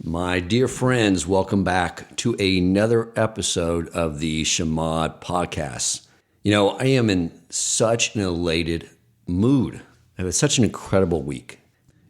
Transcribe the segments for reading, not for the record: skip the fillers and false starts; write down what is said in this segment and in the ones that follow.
My dear friends, welcome back to another episode of the Shemad podcast. I am in such an elated mood. I've had such an incredible week.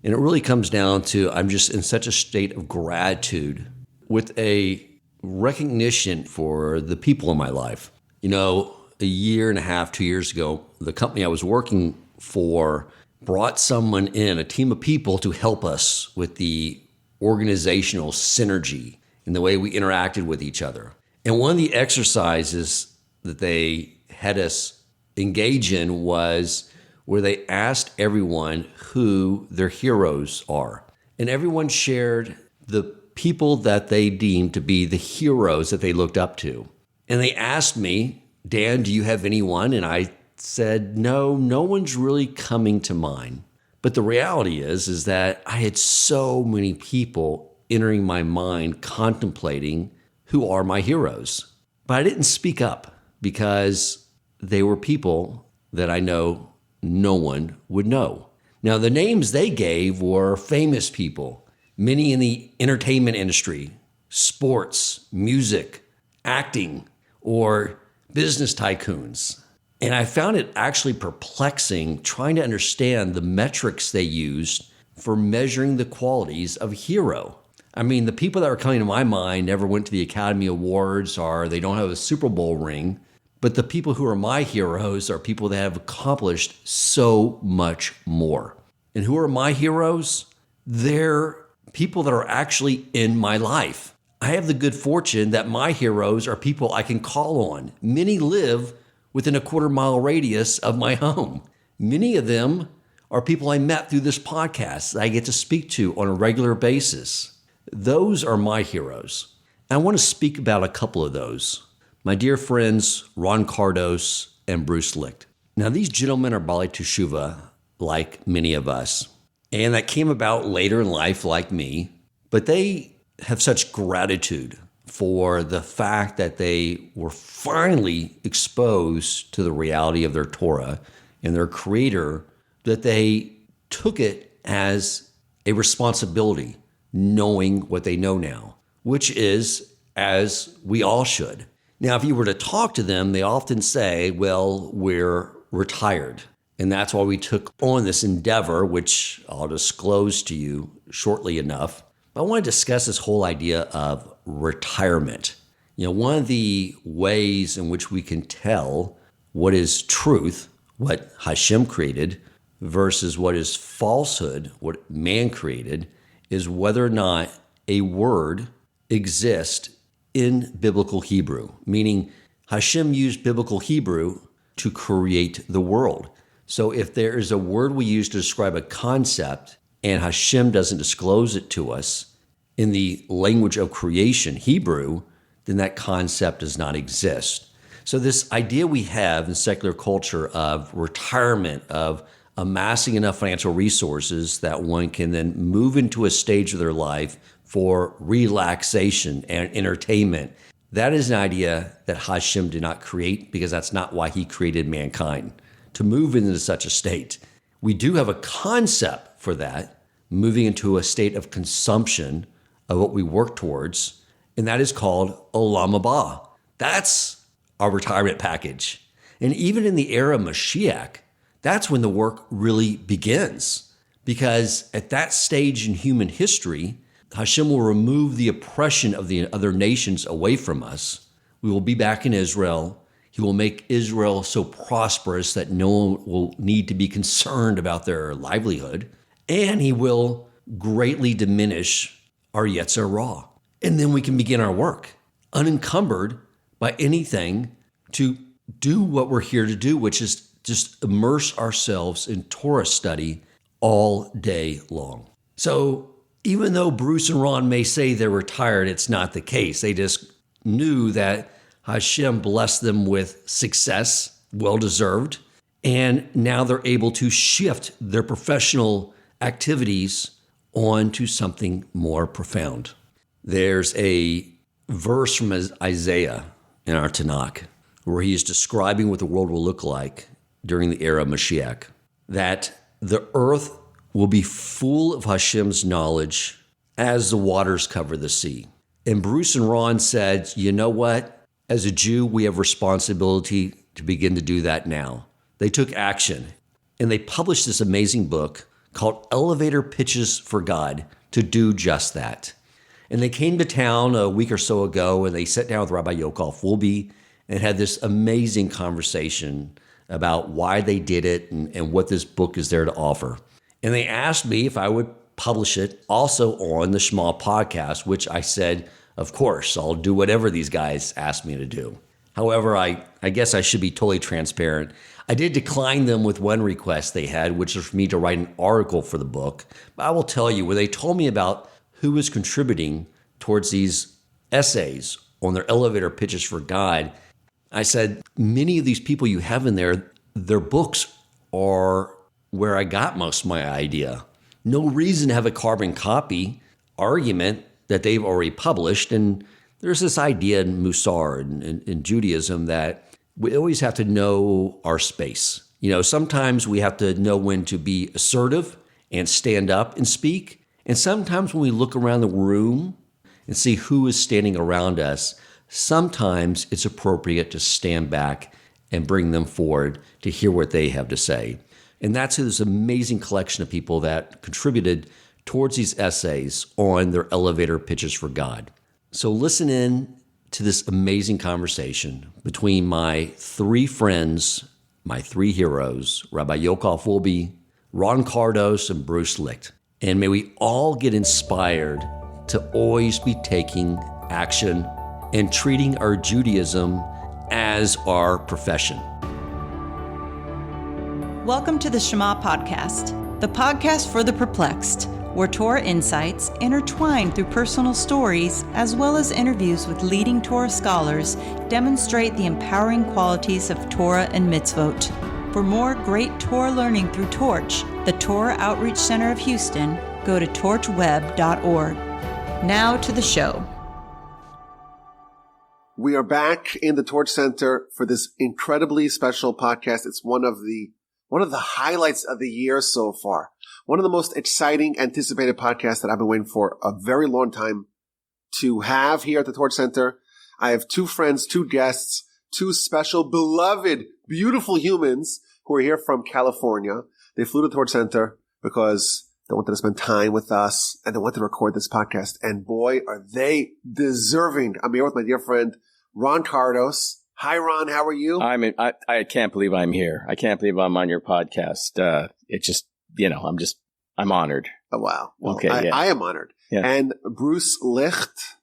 And it really comes down to I'm just in such a state of gratitude with a recognition for the people in my life. A year and a half, 2 years ago, the company I was working for brought someone in, a team of people to help us with the organizational synergy in the way we interacted with each other. And one of the exercises that they had us engage in was where they asked everyone who their heroes are. And everyone shared the people that they deemed to be the heroes that they looked up to. And they asked me, Dan, do you have anyone? And I said, no one's really coming to mind. But the reality is that I had so many people entering my mind contemplating who are my heroes. But I didn't speak up because they were people that I know no one would know. Now, the names they gave were famous people, many in the entertainment industry, sports, music, acting, or business tycoons. And I found it actually perplexing trying to understand the metrics they used for measuring the qualities of a hero. I mean, the people that were coming to my mind never went to the Academy Awards or they don't have a Super Bowl ring. But the people who are my heroes are people that have accomplished so much more. And who are my heroes? They're people that are actually in my life. I have the good fortune that my heroes are people I can call on. Many live within a quarter-mile radius of my home. Many of them are people I met through this podcast that I get to speak to on a regular basis. Those are my heroes. And I want to speak about a couple of those. My dear friends, Ron Kardos and Bruce Licht. Now, these gentlemen are Bali Teshuvah, like many of us, and that came about later in life like me, but they have such gratitude for the fact that they were finally exposed to the reality of their Torah and their Creator, that they took it as a responsibility, knowing what they know now, which is as we all should. Now, if you were to talk to them, they often say, well, we're retired. And that's why we took on this endeavor, which I'll disclose to you shortly enough. But I want to discuss this whole idea of retirement. One of the ways in which we can tell what is truth, what Hashem created, versus what is falsehood, what man created, is whether or not a word exists in biblical Hebrew, meaning Hashem used biblical Hebrew to create the world. So if there is a word we use to describe a concept and Hashem doesn't disclose it to us in the language of creation, Hebrew, then that concept does not exist. So this idea we have in secular culture of retirement, of amassing enough financial resources that one can then move into a stage of their life for relaxation and entertainment, that is an idea that Hashem did not create because that's not why he created mankind, to move into such a state. We do have a concept for that, moving into a state of consumption of what we work towards, and that is called Olam Haba. That's our retirement package. And even in the era of Moshiach, that's when the work really begins. Because at that stage in human history, Hashem will remove the oppression of the other nations away from us. We will be back in Israel. He will make Israel so prosperous that no one will need to be concerned about their livelihood. And he will greatly diminish our Yetzer Ra. And then we can begin our work, unencumbered by anything, to do what we're here to do, which is just immerse ourselves in Torah study all day long. So even though Bruce and Ron may say they're retired, it's not the case. They just knew that Hashem blessed them with success, well-deserved, and now they're able to shift their professional activities on to something more profound. There's a verse from Isaiah in our Tanach where he is describing what the world will look like during the era of Moshiach, that the earth will be full of Hashem's knowledge as the waters cover the sea. And Bruce and Ron said, you know what? As a Jew, we have responsibility to begin to do that now. They took action, and they published this amazing book called Elevator Pitches for God to do just that. And they came to town a week or so ago, and they sat down with Rabbi Yokal Fulby and had this amazing conversation about why they did it and what this book is there to offer. And they asked me if I would publish it also on the Shema podcast, which I said, of course, I'll do whatever these guys ask me to do. However, I guess I should be totally transparent. I did decline them with one request they had, which was for me to write an article for the book. But I will tell you, when they told me about who was contributing towards these essays on their elevator pitches for God, I said, many of these people you have in there, their books are where I got most of my idea. No reason to have a carbon copy argument that they've already published. And there's this idea in Musar and in Judaism that we always have to know our space. You know, sometimes we have to know when to be assertive and stand up and speak. And sometimes when we look around the room and see who is standing around us, sometimes it's appropriate to stand back and bring them forward to hear what they have to say. And that's this amazing collection of people that contributed towards these essays on their elevator pitches for God. So listen in to this amazing conversation between my three friends, my three heroes, Rabbi Yokal Fulby, Ron Kardos, and Bruce Licht. And may we all get inspired to always be taking action and treating our Judaism as our profession. Welcome to the Shema Podcast, the podcast for the perplexed, where Torah insights, intertwined through personal stories, as well as interviews with leading Torah scholars, demonstrate the empowering qualities of Torah and mitzvot. For more great Torah learning through Torch, the Torah Outreach Center of Houston, go to torchweb.org. Now to the show. We are back in the Torch Center for this incredibly special podcast. It's one of the highlights of the year so far. One of the most exciting, anticipated podcasts that I've been waiting for a very long time to have here at the Torch Center. I have two friends, two guests, two special, beloved, beautiful humans who are here from California. They flew to the Torch Center because they wanted to spend time with us and they wanted to record this podcast. And boy, are they deserving. I'm here with my dear friend, Ron Kardos. Hi, Ron. How are you? I can't believe I'm here. I can't believe I'm on your podcast. It just, I'm honored. Oh, wow. Well, okay, I am honored. Yeah. And Bruce Licht.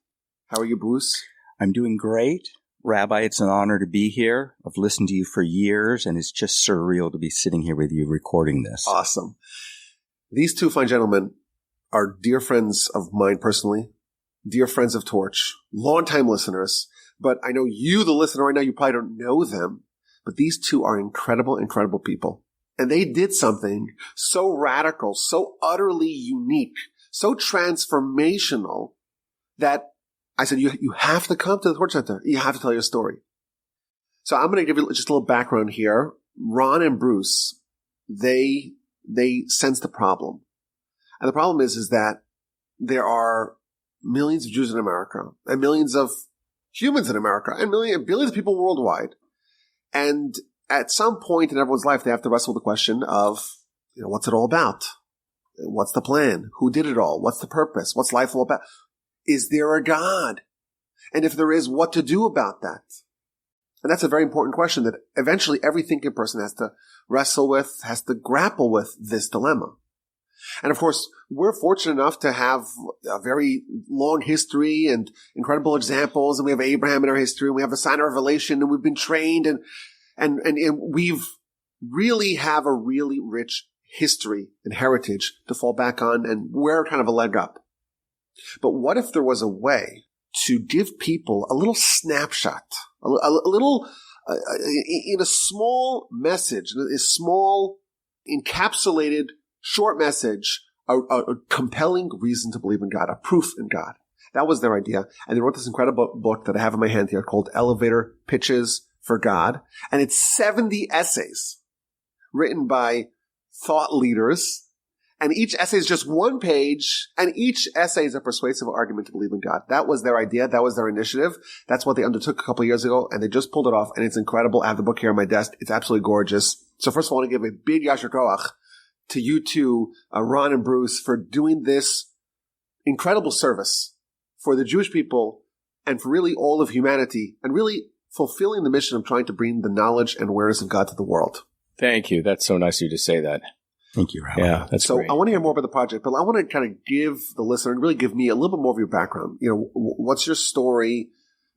How are you, Bruce? I'm doing great. Rabbi, it's an honor to be here. I've listened to you for years, and it's just surreal to be sitting here with you recording this. Awesome. These two fine gentlemen are dear friends of mine personally, dear friends of Torch, longtime listeners. But I know you, the listener right now, you probably don't know them. But these two are incredible, incredible people. And they did something so radical, so utterly unique, so transformational that I said, you have to come to the Torch Center. You have to tell your story. So I'm going to give you just a little background here. Ron and Bruce, they sense the problem. And the problem is that there are millions of Jews in America and millions of humans in America and billions of people worldwide. And at some point in everyone's life, they have to wrestle with the question of, what's it all about? What's the plan? Who did it all? What's the purpose? What's life all about? Is there a God? And if there is, what to do about that? And that's a very important question that eventually every thinking person has to wrestle with, has to grapple with this dilemma. And of course, we're fortunate enough to have a very long history and incredible examples. And we have Abraham in our history, and we have the sign of Revelation, and we've been trained, and we've really have a really rich history and heritage to fall back on, and we're kind of a leg up. But what if there was a way to give people a little snapshot, a little, in a small message, a small encapsulated short message, a compelling reason to believe in God, a proof in God. That was their idea. And they wrote this incredible book that I have in my hand here called Elevator Pitches for God. And it's 70 essays written by thought leaders And each essay is just one page, and each essay is a persuasive argument to believe in God. That was their idea. That was their initiative. That's what they undertook a couple of years ago, and they just pulled it off, and it's incredible. I have the book here on my desk. It's absolutely gorgeous. So first of all, I want to give a big yasher koach to you two, Ron and Bruce, for doing this incredible service for the Jewish people and for really all of humanity, and really fulfilling the mission of trying to bring the knowledge and awareness of God to the world. Thank you. That's so nice of you to say that. Thank you, Rabbi. Yeah, that's so great. I want to hear more about the project, but I want to kind of give the listener and really give me a little bit more of your background. What's your story?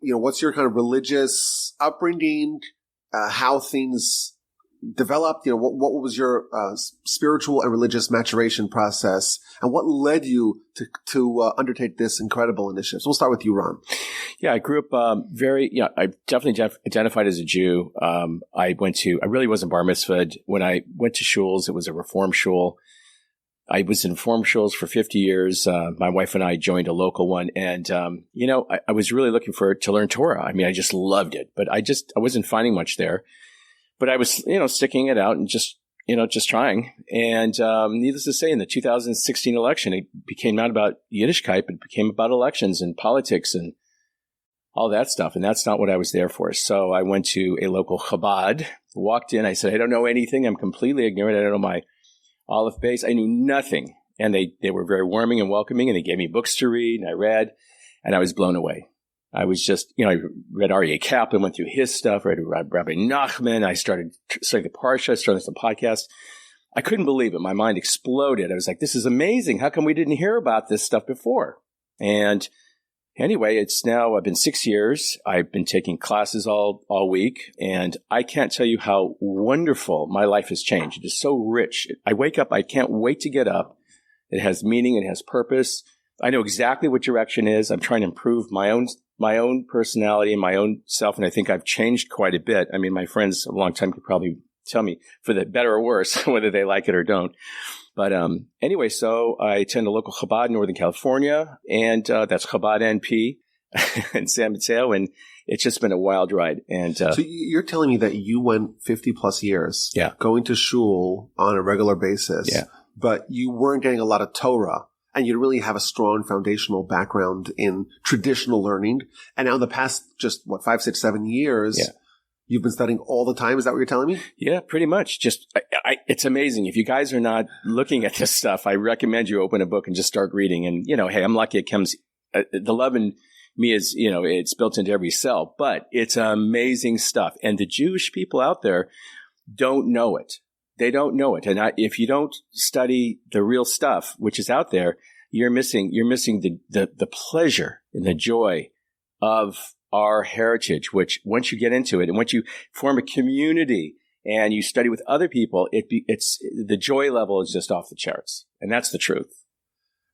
What's your kind of religious upbringing? How things developed? What was your spiritual and religious maturation process, and what led you to undertake this incredible initiative? So we'll start with you, Ron. Yeah, I grew up I definitely identified as a Jew. I really wasn't bar mitzvahed. When I went to shuls, it was a reform shul. I was in reform shuls for 50 years. My wife and I joined a local one, and I was really looking to learn Torah. I mean, I just loved it, but I wasn't finding much there. But I was, sticking it out and just trying. And needless to say, in the 2016 election, it became not about Yiddishkeit, but it became about elections and politics and all that stuff. And that's not what I was there for. So I went to a local Chabad, walked in. I said, I don't know anything. I'm completely ignorant. I don't know my Aleph base. I knew nothing. And they were very warming and welcoming, and they gave me books to read, and I read, and I was blown away. I was just, I read Aryeh Kaplan, went through his stuff, read Rabbi Nachman. I started studying the Parsha, started some podcasts. I couldn't believe it. My mind exploded. I was like, this is amazing. How come we didn't hear about this stuff before? And anyway, I've been 6 years. I've been taking classes all week, and I can't tell you how wonderful my life has changed. It is so rich. I wake up, I can't wait to get up. It has meaning, it has purpose. I know exactly what direction is. I'm trying to improve my own personality and my own self, and I think I've changed quite a bit. I mean, my friends a long time could probably tell me for the better or worse, whether they like it or don't. But anyway, so I attend a local Chabad in Northern California, and that's Chabad NP in San Mateo, and it's just been a wild ride. And so you're telling me that you went 50 plus years going to shul on a regular basis, but you weren't getting a lot of Torah. And you really have a strong foundational background in traditional learning. And now in the past, 5, 6, 7 years, you've been studying all the time. Is that what you're telling me? Yeah, pretty much. It's amazing. If you guys are not looking at this stuff, I recommend you open a book and just start reading. And, hey, I'm lucky it comes, the love in me is, it's built into every cell, but it's amazing stuff. And the Jewish people out there don't know it. They don't know it. And if you don't study the real stuff, which is out there, you're missing the pleasure and the joy of our heritage, which once you get into it and once you form a community and you study with other people, it's the joy level is just off the charts. And that's the truth.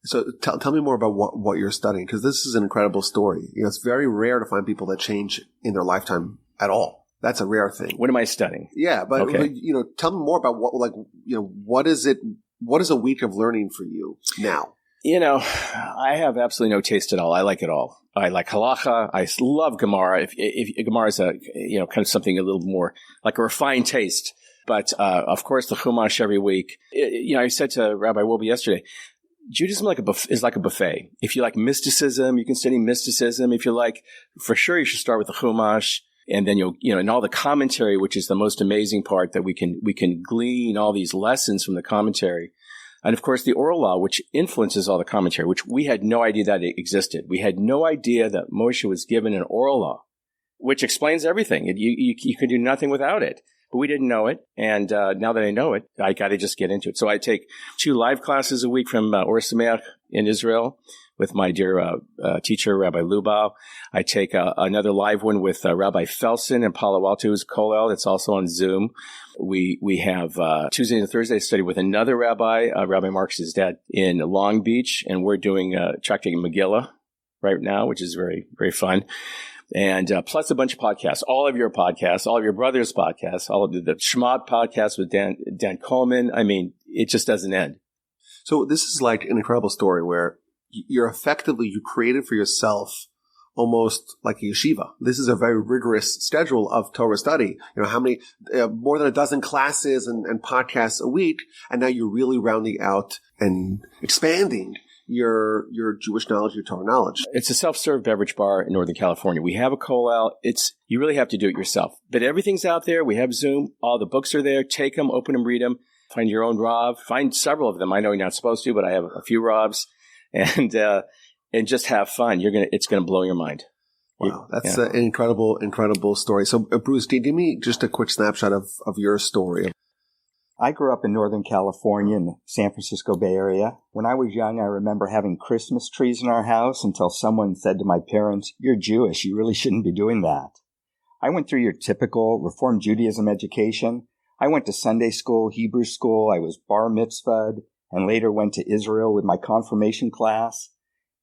So tell me more about what you're studying, because this is an incredible story. It's very rare to find people that change in their lifetime at all. That's a rare thing. What am I studying? Yeah, but okay. Tell me more about what is it? What is a week of learning for you now? I have absolutely no taste at all. I like it all. I like halacha. I love Gemara. If Gemara is kind of something a little more like a refined taste. But of course, the Chumash every week. I said to Rabbi Wolbe yesterday, Judaism is like a buffet. If you like mysticism, you can study mysticism. If you like, for sure, you should start with the Chumash. And then and all the commentary, which is the most amazing part, that we can glean all these lessons from the commentary. And of course, the oral law, which influences all the commentary, which we had no idea that it existed. We had no idea that Moshe was given an oral law, which explains everything. You can do nothing without it. But we didn't know it. And now that I know it, I got to just get into it. So I take 2 live classes a week from Or Sameach in Israel with my dear teacher, Rabbi Lubal. I take another live one with Rabbi Felsen in Palo Alto, who's Kollel. It's also on Zoom. We have Tuesday and Thursday study with another rabbi, Rabbi Marcus's dad, in Long Beach. And we're doing Tractate Megillah right now, which is very, very fun. And plus a bunch of podcasts, all of your podcasts, all of your brother's podcasts, all of the Shema podcast with Dan Coleman. I mean, it just doesn't end. So this is like an incredible story where you created for yourself almost like a yeshiva. This is a very rigorous schedule of Torah study. How many, more than a dozen classes and podcasts a week. And now you're really rounding out and expanding your Jewish knowledge, your Torah knowledge. It's a self-serve beverage bar in Northern California. We have a kollel. You really have to do it yourself. But everything's out there. We have Zoom. All the books are there. Take them, open them, read them. Find your own Rav. Find several of them. I know you're not supposed to, but I have a few Ravs. And just have fun. It's gonna blow your mind. Wow, that's an incredible story. So, Bruce, give me just a quick snapshot of your story. I grew up in Northern California in the San Francisco Bay Area. When I was young, I remember having Christmas trees in our house until someone said to my parents, "You're Jewish. You really shouldn't be doing that." I went through your typical Reform Judaism education. I went to Sunday school, Hebrew school. I was bar mitzvahed and later went to Israel with my confirmation class.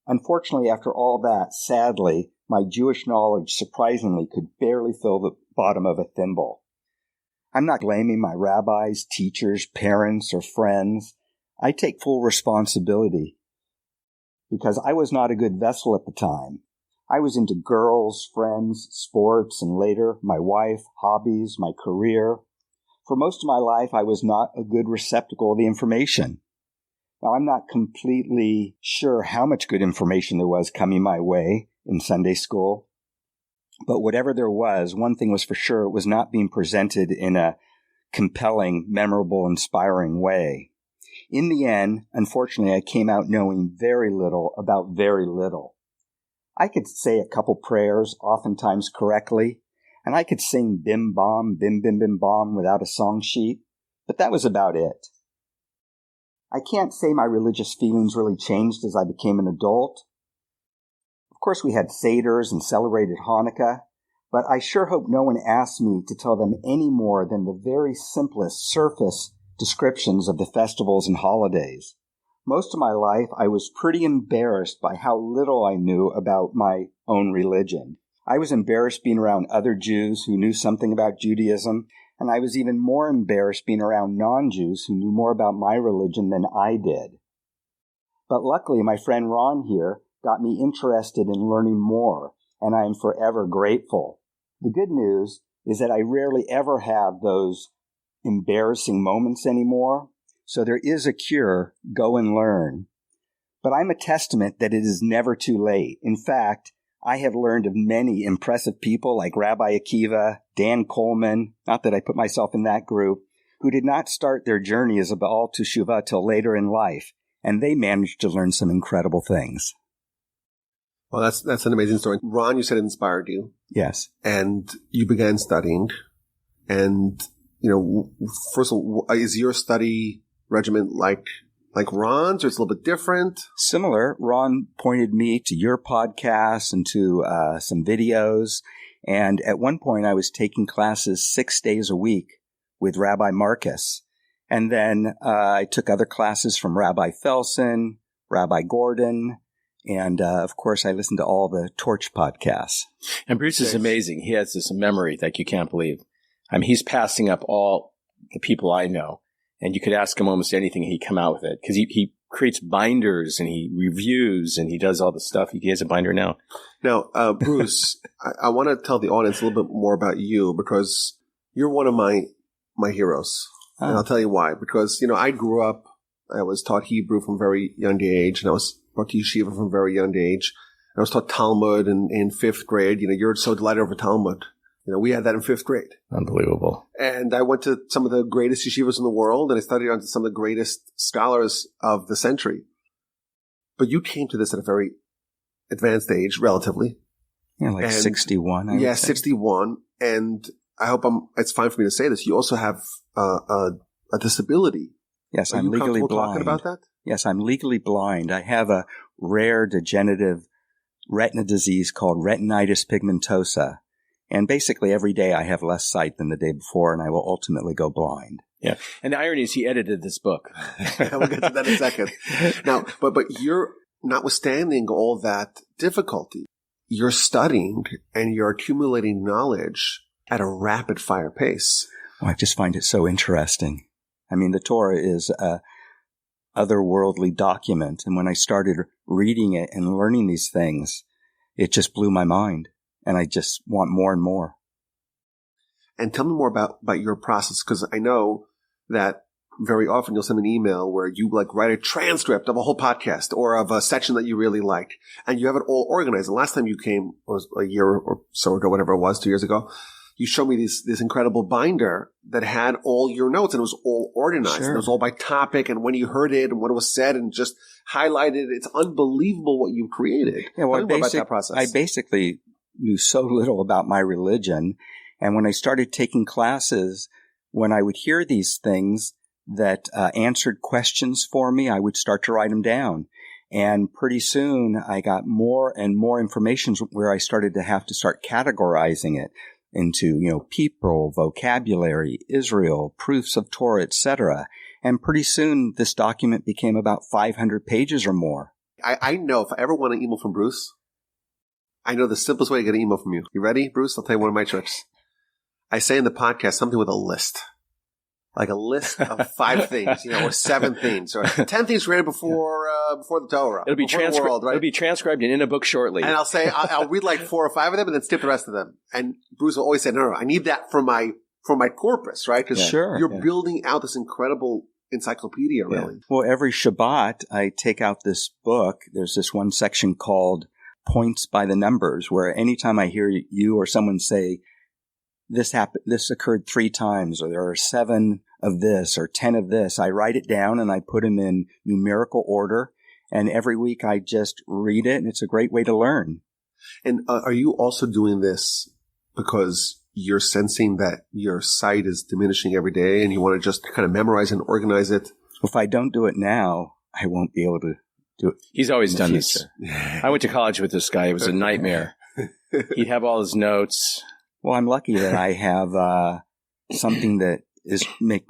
Unfortunately, after all that, sadly, my Jewish knowledge surprisingly could barely fill the bottom of a thimble. I'm not blaming my rabbis, teachers, parents, or friends. I take full responsibility because I was not a good vessel at the time. I was into girls, friends, sports, and later my wife, hobbies, my career. For most of my life, I was not a good receptacle of the information. Now, I'm not completely sure how much good information there was coming my way in Sunday school. But whatever there was, one thing was for sure, it was not being presented in a compelling, memorable, inspiring way. In the end, unfortunately, I came out knowing very little about very little. I could say a couple prayers, oftentimes correctly, and I could sing bim bom, bim bim bim bom without a song sheet, but that was about it. I can't say my religious feelings really changed as I became an adult. Of course, we had seders and celebrated Hanukkah, but I sure hope no one asked me to tell them any more than the very simplest surface descriptions of the festivals and holidays. Most of my life, I was pretty embarrassed by how little I knew about my own religion. I was embarrassed being around other Jews who knew something about Judaism, and I was even more embarrassed being around non-Jews who knew more about my religion than I did. But luckily, my friend Ron here got me interested in learning more, and I am forever grateful. The good news is that I rarely ever have those embarrassing moments anymore, so there is a cure. Go and learn. But I'm a testament that it is never too late. In fact, I have learned of many impressive people like Rabbi Akiva, Dan Coleman, not that I put myself in that group, who did not start their journey as a Baal Teshuvah till later in life, and they managed to learn some incredible things. Well, that's an amazing story. Ron, you said it inspired you. Yes. And you began studying. And, first of all, is your study regimen like Ron's, or it's a little bit different? Similar. Ron pointed me to your podcast and to some videos. And at one point, I was taking classes 6 days a week with Rabbi Marcus. And then I took other classes from Rabbi Felsen, Rabbi Gordon, and, of course, I listened to all the Torch podcasts. And Bruce is amazing. He has this memory that you can't believe. I mean, he's passing up all the people I know. And you could ask him almost anything, and he'd come out with it. Because he creates binders, and he reviews, and he does all the stuff. He has a binder now. Now, Bruce, I want to tell the audience a little bit more about you, because you're one of my heroes. Oh. And I'll tell you why. Because, I grew up, I was taught Hebrew from a very young age, and I was brought to yeshiva from a very young age. I was taught Talmud in fifth grade. You're so delighted over Talmud. We had that in fifth grade. Unbelievable. And I went to some of the greatest yeshivas in the world, and I studied under some of the greatest scholars of the century. But you came to this at a very advanced age, relatively. Yeah, like 61. Yeah, 61. And I hope it's fine for me to say this. You also have a disability. Yes, I'm legally blind. Talking about that? Yes, I'm legally blind. I have a rare degenerative retina disease called retinitis pigmentosa. And basically every day I have less sight than the day before, and I will ultimately go blind. Yeah. And the irony is he edited this book. We'll get to that in a second. Now, but you're, notwithstanding all that difficulty, you're studying and you're accumulating knowledge at a rapid fire pace. I just find it so interesting. I mean, the Torah is a otherworldly document. And when I started reading it and learning these things, it just blew my mind. And I just want more and more. And tell me more about your process, because I know that very often you'll send an email where you like write a transcript of a whole podcast or of a section that you really like, and you have it all organized. And last time you came was a year or so ago, whatever it was, 2 years ago. You showed me this incredible binder that had all your notes, and it was all organized. Sure. And it was all by topic and when you heard it and what it was said and just highlighted. It's unbelievable what you've created. Yeah, well, tell me more about that process. I basically knew so little about my religion. And when I started taking classes, when I would hear these things that answered questions for me, I would start to write them down. And pretty soon I got more and more information where I started to have to start categorizing it into, people, vocabulary, Israel, proofs of Torah, etc. And pretty soon this document became about 500 pages or more. I know if I ever want an email from Bruce, I know the simplest way to get an email from you. You ready, Bruce? I'll tell you one of my tricks. I say in the podcast something with a list. Like a list of 5 things, or 7 things, or 10 things read before the Torah. It'll be transcribed. Right? It'll be transcribed and in a book shortly. And I'll say I'll read like 4 or 5 of them, and then skip the rest of them. And Bruce will always say, "No, I need that for my corpus, right? Because you're building out this incredible encyclopedia, really." Yeah. Well, every Shabbat I take out this book. There's this one section called "Points by the Numbers," where anytime I hear you or someone say, this occurred 3 times, or there are 7 of this or 10 of this, I write it down and I put them in numerical order. And every week I just read it, and it's a great way to learn. And are you also doing this because you're sensing that your sight is diminishing every day and you want to just kind of memorize and organize it? If I don't do it now, I won't be able to do it. He's always done this. I went to college with this guy. It was a nightmare. He'd have all his notes. Well, I'm lucky that I have something that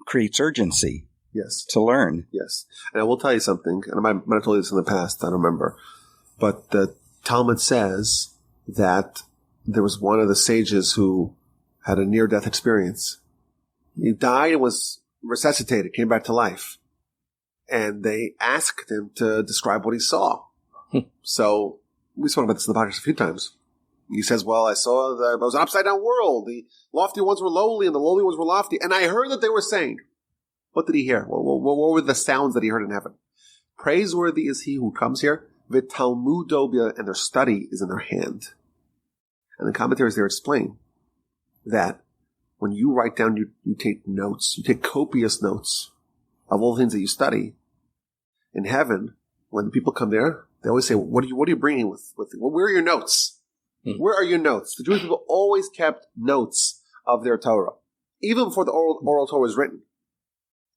creates urgency. Yes. To learn. Yes. And I will tell you something, and I might have told you this in the past, I don't remember, but the Talmud says that there was one of the sages who had a near-death experience. He died and was resuscitated, came back to life. And they asked him to describe what he saw. So we spoke about this in the podcast a few times. He says, well, I saw that it was an upside-down world. The lofty ones were lowly and the lowly ones were lofty. And I heard that they were saying, what did he hear? What were the sounds that he heard in heaven? Praiseworthy is he who comes here, v'talmudo, and their study is in their hand. And the commentaries there explain that when you write down, you take notes, you take copious notes of all the things that you study. In heaven, when the people come there, they always say, what are you bringing with where are your notes? Where are your notes? The Jewish people always kept notes of their Torah. Even before the oral Torah was written.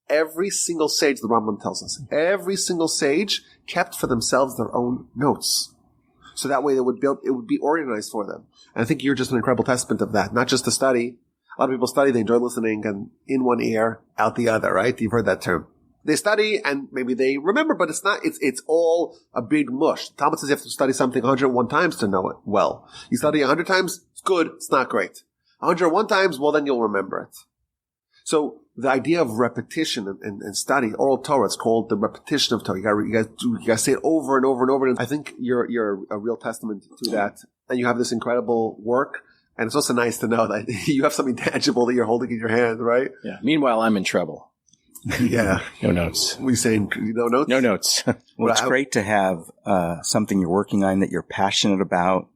Every single sage, the Rambam tells us, every single sage kept for themselves their own notes. So that way it would be organized for them. And I think you're just an incredible testament of that. Not just to study. A lot of people study, they enjoy listening, and in one ear, out the other, right? You've heard that term. They study and maybe they remember, but it's all a big mush. Talmud says you have to study something 101 times to know it well. You study 100 times, it's good, it's not great. 101 times, well, then you'll remember it. So the idea of repetition and study, oral Torah, it's called the repetition of Torah. You gotta say it over and over and over. And I think you're a real testament to that. And you have this incredible work. And it's also nice to know that you have something tangible that you're holding in your hand, right? Yeah. Meanwhile, I'm in trouble. Yeah. No notes. We saying no notes? No notes. Well, it's great to have something you're working on that you're passionate about,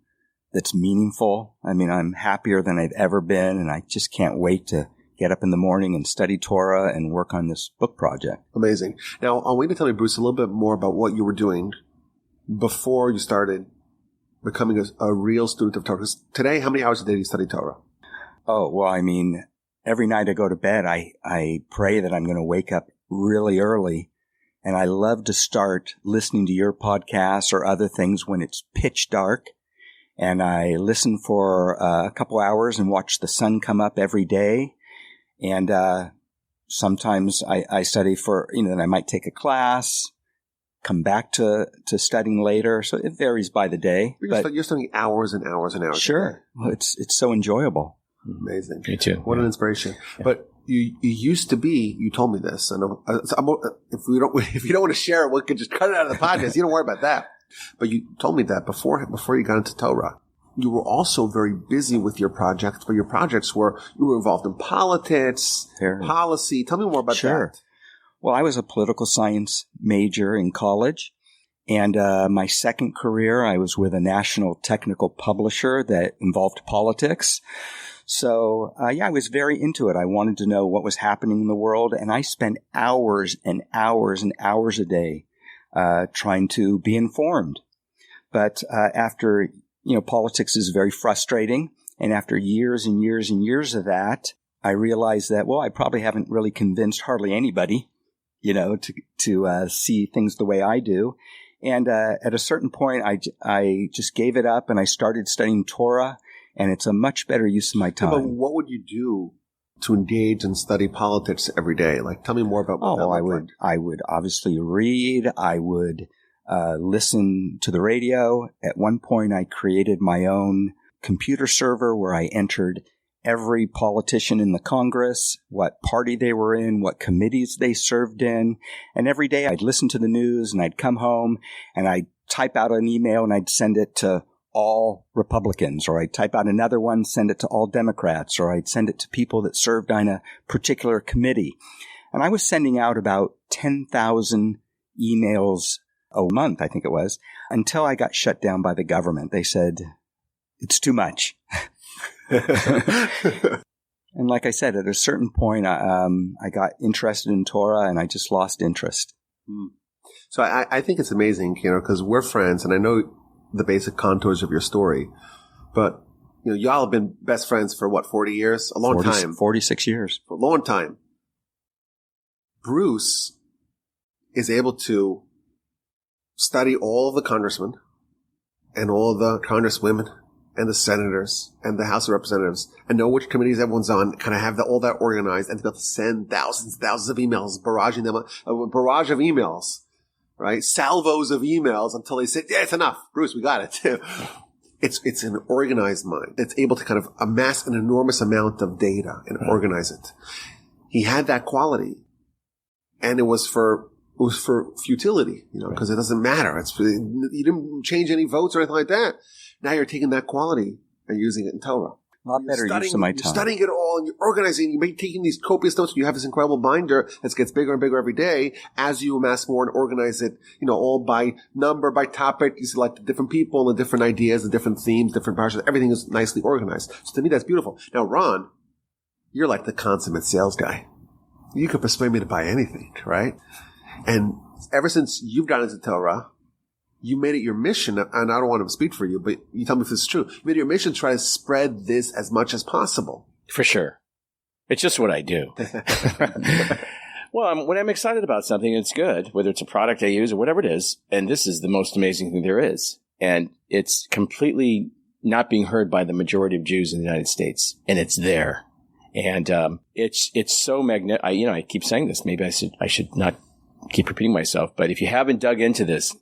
that's meaningful. I mean, I'm happier than I've ever been, and I just can't wait to get up in the morning and study Torah and work on this book project. Amazing. Now, I want you to tell me, Bruce, a little bit more about what you were doing before you started becoming a real student of Torah. Because today, how many hours a day do you study Torah? Oh, well, I mean, every night I go to bed, I pray that I'm going to wake up really early. And I love to start listening to your podcasts or other things when it's pitch dark. And I listen for a couple hours and watch the sun come up every day. And sometimes I study for, then I might take a class, come back to studying later. So it varies by the day. You're studying hours and hours and hours. Sure. Well, it's so enjoyable. Amazing. Me too. What an inspiration. Yeah. But you used to be, you told me this, and if you don't want to share it, we could just cut it out of the podcast. You don't worry about that. But you told me that before you got into Torah, you were also very busy with your projects, but your projects you were involved in politics, policy. Tell me more about that. Well, I was a political science major in college. And my second career, I was with a national technical publisher that involved politics. So, I was very into it. I wanted to know what was happening in the world. And I spent hours and hours and hours a day trying to be informed. But after politics is very frustrating. And after years and years and years of that, I realized that, I probably haven't really convinced hardly anybody, to see things the way I do. And at a certain point, I just gave it up and I started studying Torah. And it's a much better use of my time. Yeah, but what would you do to engage and study politics every day? Like, tell me more about what that looked like. I would obviously read. I would listen to the radio. At one point, I created my own computer server where I entered every politician in the Congress, what party they were in, what committees they served in. And every day I'd listen to the news and I'd come home and I'd type out an email and I'd send it to all Republicans, or I'd type out another one, send it to all Democrats, or I'd send it to people that served on a particular committee. And I was sending out about 10,000 emails a month, I think it was, until I got shut down by the government. They said, it's too much. And like I said, at a certain point, I got interested in Torah and I just lost interest. So I think it's amazing, because we're friends and I know the basic contours of your story, but y'all have been best friends for 40 years? A long time. 46 years. For a long time. Bruce is able to study all of the congressmen and all of the congresswomen and the senators and the House of Representatives and know which committees everyone's on, kind of have all that organized and to be able to send thousands of emails, barraging them, a barrage of emails, right? Salvos of emails until they say, yeah, it's enough. Bruce, we got it. It's an organized mind. It's able to kind of amass an enormous amount of data and organize it. He had that quality, and it was for futility, because it doesn't matter. You didn't change any votes or anything like that. Now you're taking that quality and using it in Torah. A lot better use of my time. You're studying it all, and you're organizing, you're taking these copious notes, and you have this incredible binder that gets bigger and bigger every day as you amass more and organize it, all by number, by topic. You select the different people, the different ideas, the different themes, different parts. Everything is nicely organized. So to me, that's beautiful. Now, Ron, you're like the consummate sales guy. You could persuade me to buy anything, right? And ever since you've gotten into Torah, you made it your mission, and I don't want to speak for you, but you tell me if this is true. You made it your mission to try to spread this as much as possible. For sure. It's just what I do. Well, when I'm excited about something, it's good, whether it's a product I use or whatever it is. And this is the most amazing thing there is. And it's completely not being heard by the majority of Jews in the United States. And it's there. And it's so magnetic. I keep saying this. Maybe I should not keep repeating myself. But if you haven't dug into this,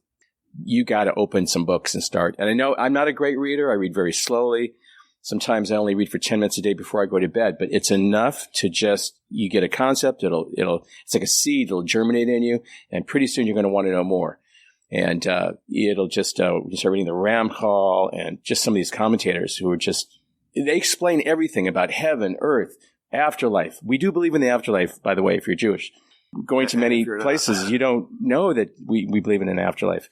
you got to open some books and start. And I know I'm not a great reader. I read very slowly. Sometimes I only read for 10 minutes a day before I go to bed, but it's enough to you get a concept. It's like a seed. It'll germinate in you. And pretty soon you're going to want to know more. And, it'll just, you start reading the Ramchal and just some of these commentators who are they explain everything about heaven, earth, afterlife. We do believe in the afterlife, by the way, if you're Jewish. Going to many places, you don't know that we believe in an afterlife.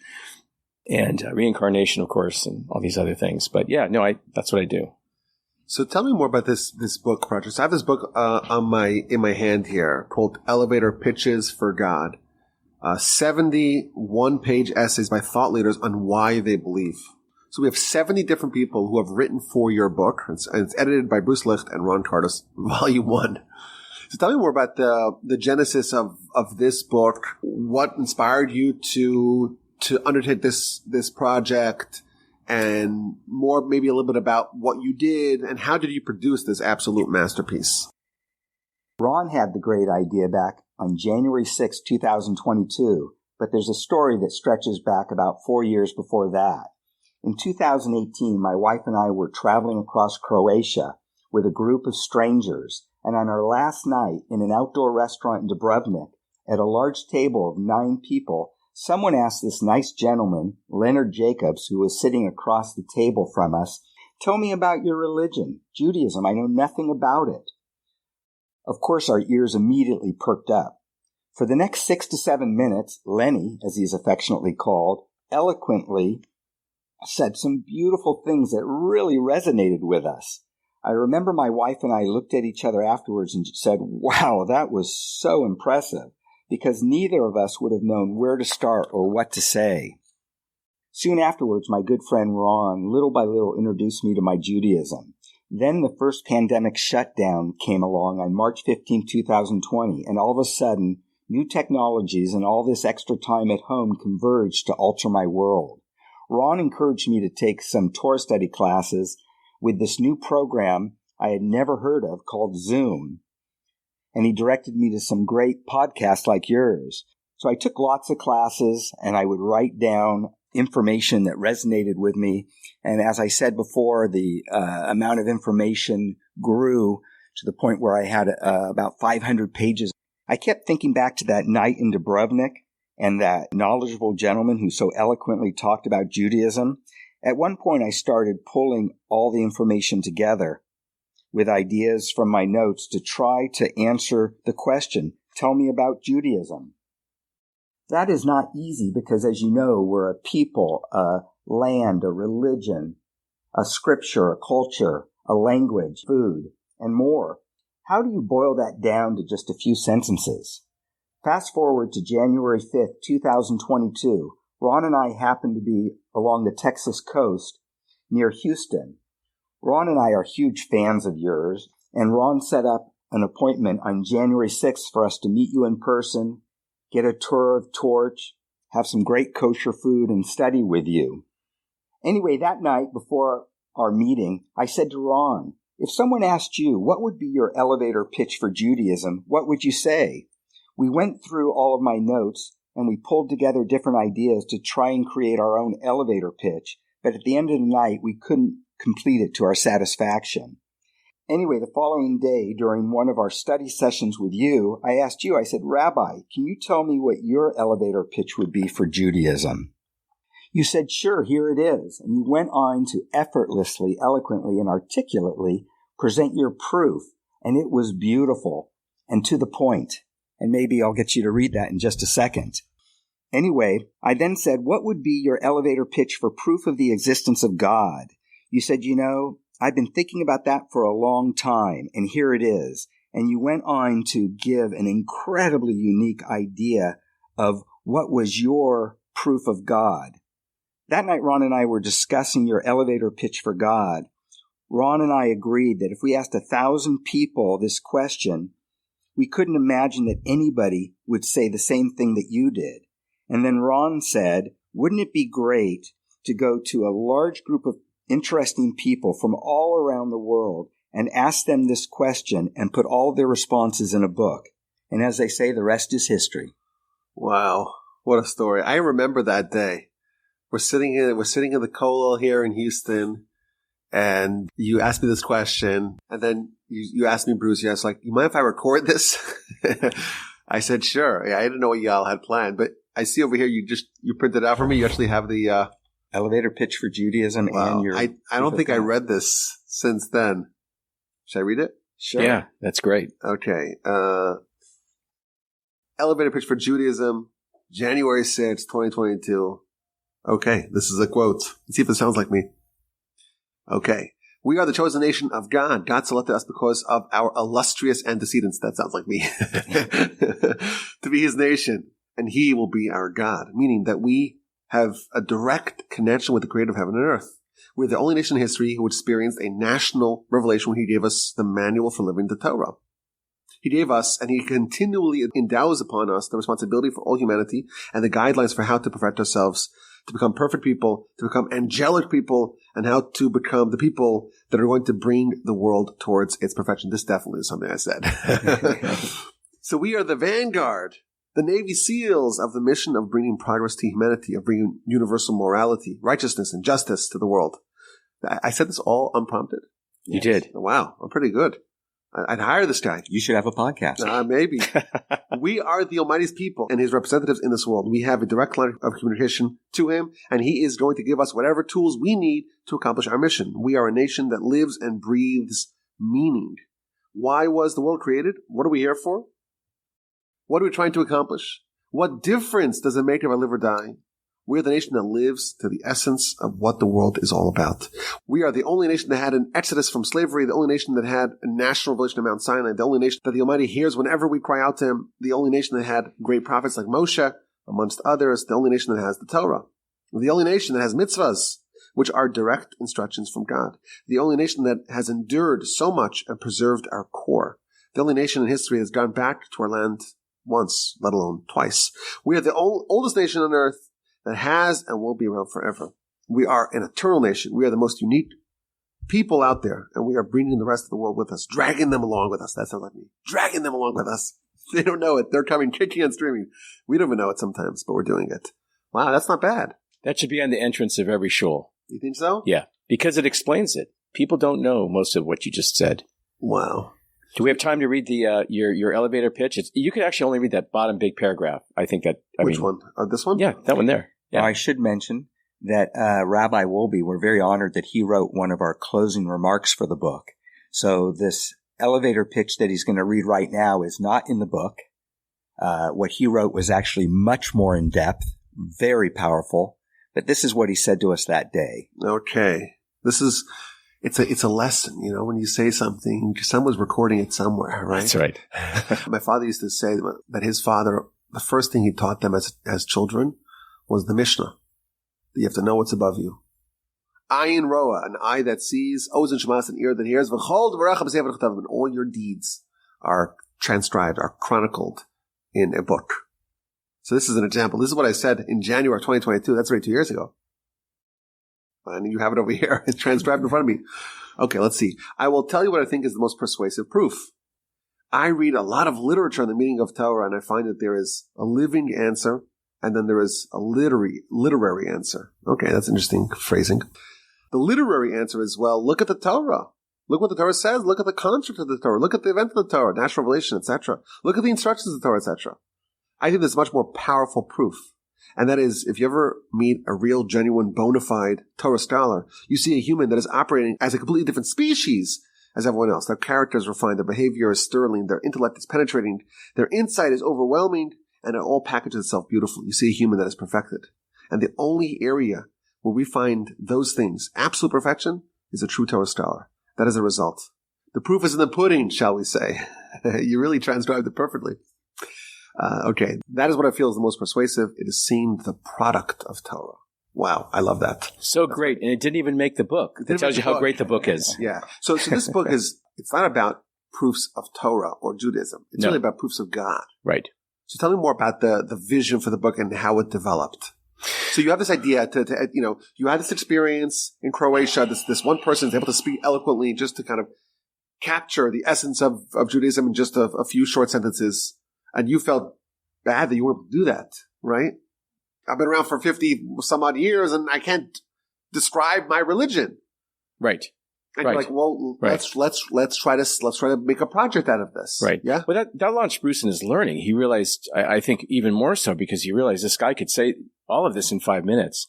And reincarnation, of course, and all these other things. But yeah, no, that's what I do. So tell me more about this book project. So I have this book in my hand here called Elevator Pitches for God. 71-page essays by thought leaders on why they believe. So we have 70 different people who have written for your book. It's edited by Bruce Licht and Ron Kardos, Volume 1. So tell me more about the genesis of this book. What inspired you to undertake this project, and more maybe a little bit about what you did and how did you produce this absolute masterpiece? Ron had the great idea back on January 6, 2022, but there's a story that stretches back about 4 years before that. In 2018, my wife and I were traveling across Croatia with a group of strangers, and on our last night in an outdoor restaurant in Dubrovnik, at a large table of 9 people, someone asked this nice gentleman, Leonard Jacobs, who was sitting across the table from us, "Tell me about your religion, Judaism. I know nothing about it." Of course, our ears immediately perked up. For the next 6 to 7 minutes, Lenny, as he is affectionately called, eloquently said some beautiful things that really resonated with us. I remember my wife and I looked at each other afterwards and said, "Wow, that was so impressive," because neither of us would have known where to start or what to say. Soon afterwards, my good friend Ron, little by little, introduced me to my Judaism. Then the first pandemic shutdown came along on March 15, 2020, and all of a sudden, new technologies and all this extra time at home converged to alter my world. Ron encouraged me to take some Torah study classes with this new program I had never heard of called Zoom. And he directed me to some great podcasts like yours. So I took lots of classes and I would write down information that resonated with me. And as I said before, the amount of information grew to the point where I had about 500 pages. I kept thinking back to that night in Dubrovnik and that knowledgeable gentleman who so eloquently talked about Judaism. At one point, I started pulling all the information together with ideas from my notes to try to answer the question, "Tell me about Judaism." That is not easy because, as you know, we're a people, a land, a religion, a scripture, a culture, a language, food, and more. How do you boil that down to just a few sentences? Fast forward to January 5th, 2022. Ron and I happened to be along the Texas coast near Houston. Ron and I are huge fans of yours, and Ron set up an appointment on January 6th for us to meet you in person, get a tour of Torch, have some great kosher food, and study with you. Anyway, that night before our meeting, I said to Ron, "If someone asked you, what would be your elevator pitch for Judaism, what would you say?" We went through all of my notes, and we pulled together different ideas to try and create our own elevator pitch, but at the end of the night, we couldn't complete it to our satisfaction. Anyway, the following day, during one of our study sessions with you, I asked you, I said, "Rabbi, can you tell me what your elevator pitch would be for Judaism?" You said, "Sure, here it is," and you went on to effortlessly, eloquently, and articulately present your proof, and it was beautiful and to the point. And maybe I'll get you to read that in just a second. Anyway, I then said, "What would be your elevator pitch for proof of the existence of God?" You said, "You know, I've been thinking about that for a long time, and here it is." And you went on to give an incredibly unique idea of what was your proof of God. That night, Ron and I were discussing your elevator pitch for God. Ron and I agreed that if we asked 1,000 people this question, we couldn't imagine that anybody would say the same thing that you did. And then Ron said, "Wouldn't it be great to go to a large group of interesting people from all around the world and ask them this question and put all their responses in a book?" And as they say, the rest is history. Wow, what a story. I remember that day. We're sitting in the Kollel here in Houston, and you asked me this question, and then you asked me, Bruce, you like, "You mind if I record this?" I said, "Sure." I didn't know what y'all had planned, but I see over here you printed it out for me. You actually have the elevator pitch for Judaism. Wow. And your. I don't think I read this since then. Should I read it? Sure. Yeah, that's great. Okay. Elevator pitch for Judaism, January 6th, 2022. Okay, this is a quote. Let's see if it sounds like me. Okay. "We are the chosen nation of God. God selected us because of our illustrious antecedents." That sounds like me. "To be his nation, and he will be our God." Meaning that we have a direct connection with the creator of heaven and earth. We're the only nation in history who experienced a national revelation when he gave us the manual for living the Torah. He gave us, and he continually endows upon us, the responsibility for all humanity and the guidelines for how to perfect ourselves, to become perfect people, to become angelic people, and how to become the people that are going to bring the world towards its perfection. This definitely is something I said. So we are the vanguard, the Navy SEALs of the mission of bringing progress to humanity, of bringing universal morality, righteousness, and justice to the world. I said this all unprompted? You did. Wow, I'm pretty good. I'd hire this guy. You should have a podcast. Maybe. We are the Almighty's people and his representatives in this world. We have a direct line of communication to him, and he is going to give us whatever tools we need to accomplish our mission. We are a nation that lives and breathes meaning. Why was the world created? What are we here for? What are we trying to accomplish? What difference does it make if I live or die? We're the nation that lives to the essence of what the world is all about. We are the only nation that had an exodus from slavery, the only nation that had a national revelation of Mount Sinai, the only nation that the Almighty hears whenever we cry out to him, the only nation that had great prophets like Moshe, amongst others, the only nation that has the Torah, the only nation that has mitzvahs, which are direct instructions from God, the only nation that has endured so much and preserved our core, the only nation in history that has gone back to our land once, let alone twice. We are the oldest nation on earth that has and will be around forever. We are an eternal nation. We are the most unique people out there, and we are bringing the rest of the world with us, dragging them along with us. That's how like me. Dragging them along with us. They don't know it. They're coming kicking and screaming. We don't even know it sometimes, but we're doing it. Wow, that's not bad. That should be on the entrance of every shul. You think so? Yeah, because it explains it. People don't know most of what you just said. Wow. Do we have time to read the your elevator pitch? You could actually only read that bottom big paragraph. I think that. Which one? This one? Yeah, that one there. Yeah. I should mention that Rabbi Wolbe, we're very honored that he wrote one of our closing remarks for the book. So this elevator pitch that he's going to read right now is not in the book. What he wrote was actually much more in depth, very powerful. But this is what he said to us that day. Okay. It's a lesson, when you say something, someone's recording it somewhere, right? That's right. My father used to say that his father, the first thing he taught them as children was the Mishnah. That you have to know what's above you. Ayin roa, an eye that sees, ozen shemas, an ear that hears, v'chol dvarach b'sefer chatav, and all your deeds are transcribed, are chronicled in a book. So this is an example. This is what I said in January 2022. That's already 2 years ago. And you have it over here. It's transcribed in front of me. Okay, let's see. I will tell you what I think is the most persuasive proof. I read a lot of literature on the meaning of Torah, and I find that there is a living answer, and then there is a literary answer. Okay, that's interesting phrasing. The literary answer is, well, look at the Torah. Look what the Torah says. Look at the construct of the Torah. Look at the event of the Torah, national revelation, etc. Look at the instructions of the Torah, etc. I think there's much more powerful proof. And that is, if you ever meet a real, genuine, bona fide Torah scholar, you see a human that is operating as a completely different species as everyone else. Their character is refined, their behavior is sterling, their intellect is penetrating, their insight is overwhelming, and it all packages itself beautifully. You see a human that is perfected. And the only area where we find those things, absolute perfection, is a true Torah scholar. That is a result. The proof is in the pudding, shall we say. You really transcribed it perfectly. Okay, that is what I feel is the most persuasive. It is seeing the product of Torah. Wow, I love that. So great, and it didn't even make the book. That tells you how great the book is. Yeah. So this book it's not about proofs of Torah or Judaism. It's really about proofs of God. Right. So tell me more about the vision for the book and how it developed. So you have this idea you had this experience in Croatia. This one person is able to speak eloquently just to kind of capture the essence of Judaism in just a few short sentences. And you felt bad that you weren't able to do that, right? I've been around for 50 some odd years and I can't describe my religion. Right. And you're like, well, let's try to make a project out of this. Right. Yeah. Well, that launched Bruce in his learning. He realized, I think even more so because he realized this guy could say all of this in 5 minutes.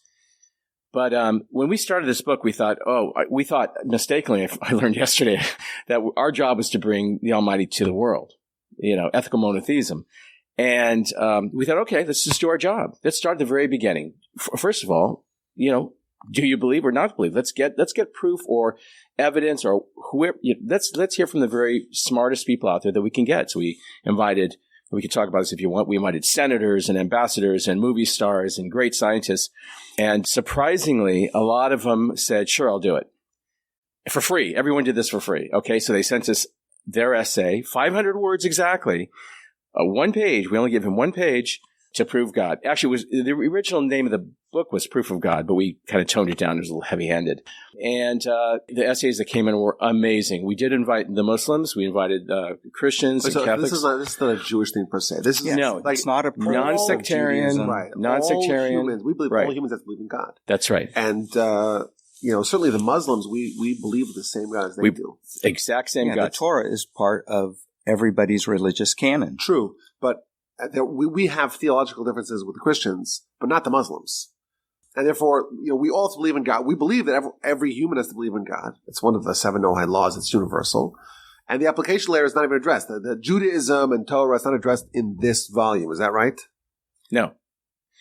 But when we started this book, we thought mistakenly, I learned yesterday that our job was to bring the Almighty to the world. Ethical monotheism. And we thought, okay, let's just do our job. Let's start at the very beginning. First of all, do you believe or not believe? Let's get proof or evidence or whoever. Let's hear from the very smartest people out there that we can get. So we could talk about this if you want. We invited senators and ambassadors and movie stars and great scientists. And surprisingly, a lot of them said, sure, I'll do it. For free. Everyone did this for free. Okay, so they sent us their essay, 500 words exactly, 1 page. We only give him 1 page to prove God. Actually, the original name of the book was Proof of God, but we kind of toned it down. It was a little heavy-handed. And the essays that came in were amazing. We did invite the Muslims. We invited Christians and Catholics. This is not a Jewish thing per se. This is it's not a non-sectarian. Right. Non-sectarian. All humans. We believe all humans that believe in God. That's right. And certainly the Muslims, we believe in the same God as they do. Exact same God. The Torah is part of everybody's religious canon. True, but we have theological differences with the Christians, but not the Muslims. And therefore, we all believe in God. We believe that every human has to believe in God. It's one of the 7 Noahide laws. It's universal. And the application layer is not even addressed. The Judaism and Torah is not addressed in this volume. Is that right? No.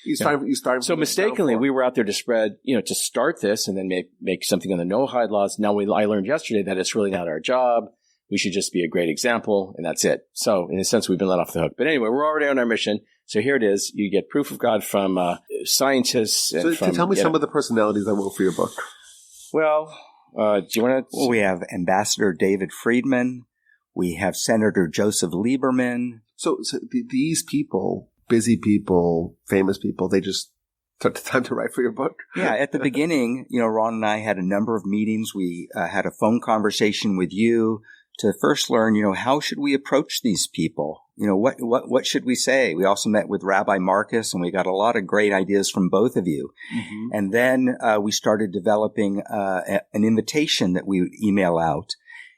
You started. So mistakenly, we were out there to spread, to start this and then make something on the Noahide laws. Now I learned yesterday that it's really not our job. We should just be a great example, and that's it. So in a sense, we've been let off the hook. But anyway, we're already on our mission. So here it is. You get proof of God from scientists. And so tell me some of the personalities that wrote for your book. Well, do you want to? Well, we have Ambassador David Friedman. We have Senator Joseph Lieberman. So these people, busy people, famous people, they just took the time to write for your book? Yeah, at the beginning, Ron and I had a number of meetings. We had a phone conversation with you to first learn, how should we approach these people? What should we say? We also met with Rabbi Marcus, and we got a lot of great ideas from both of you. Mm-hmm. And then we started developing an invitation that we would email out.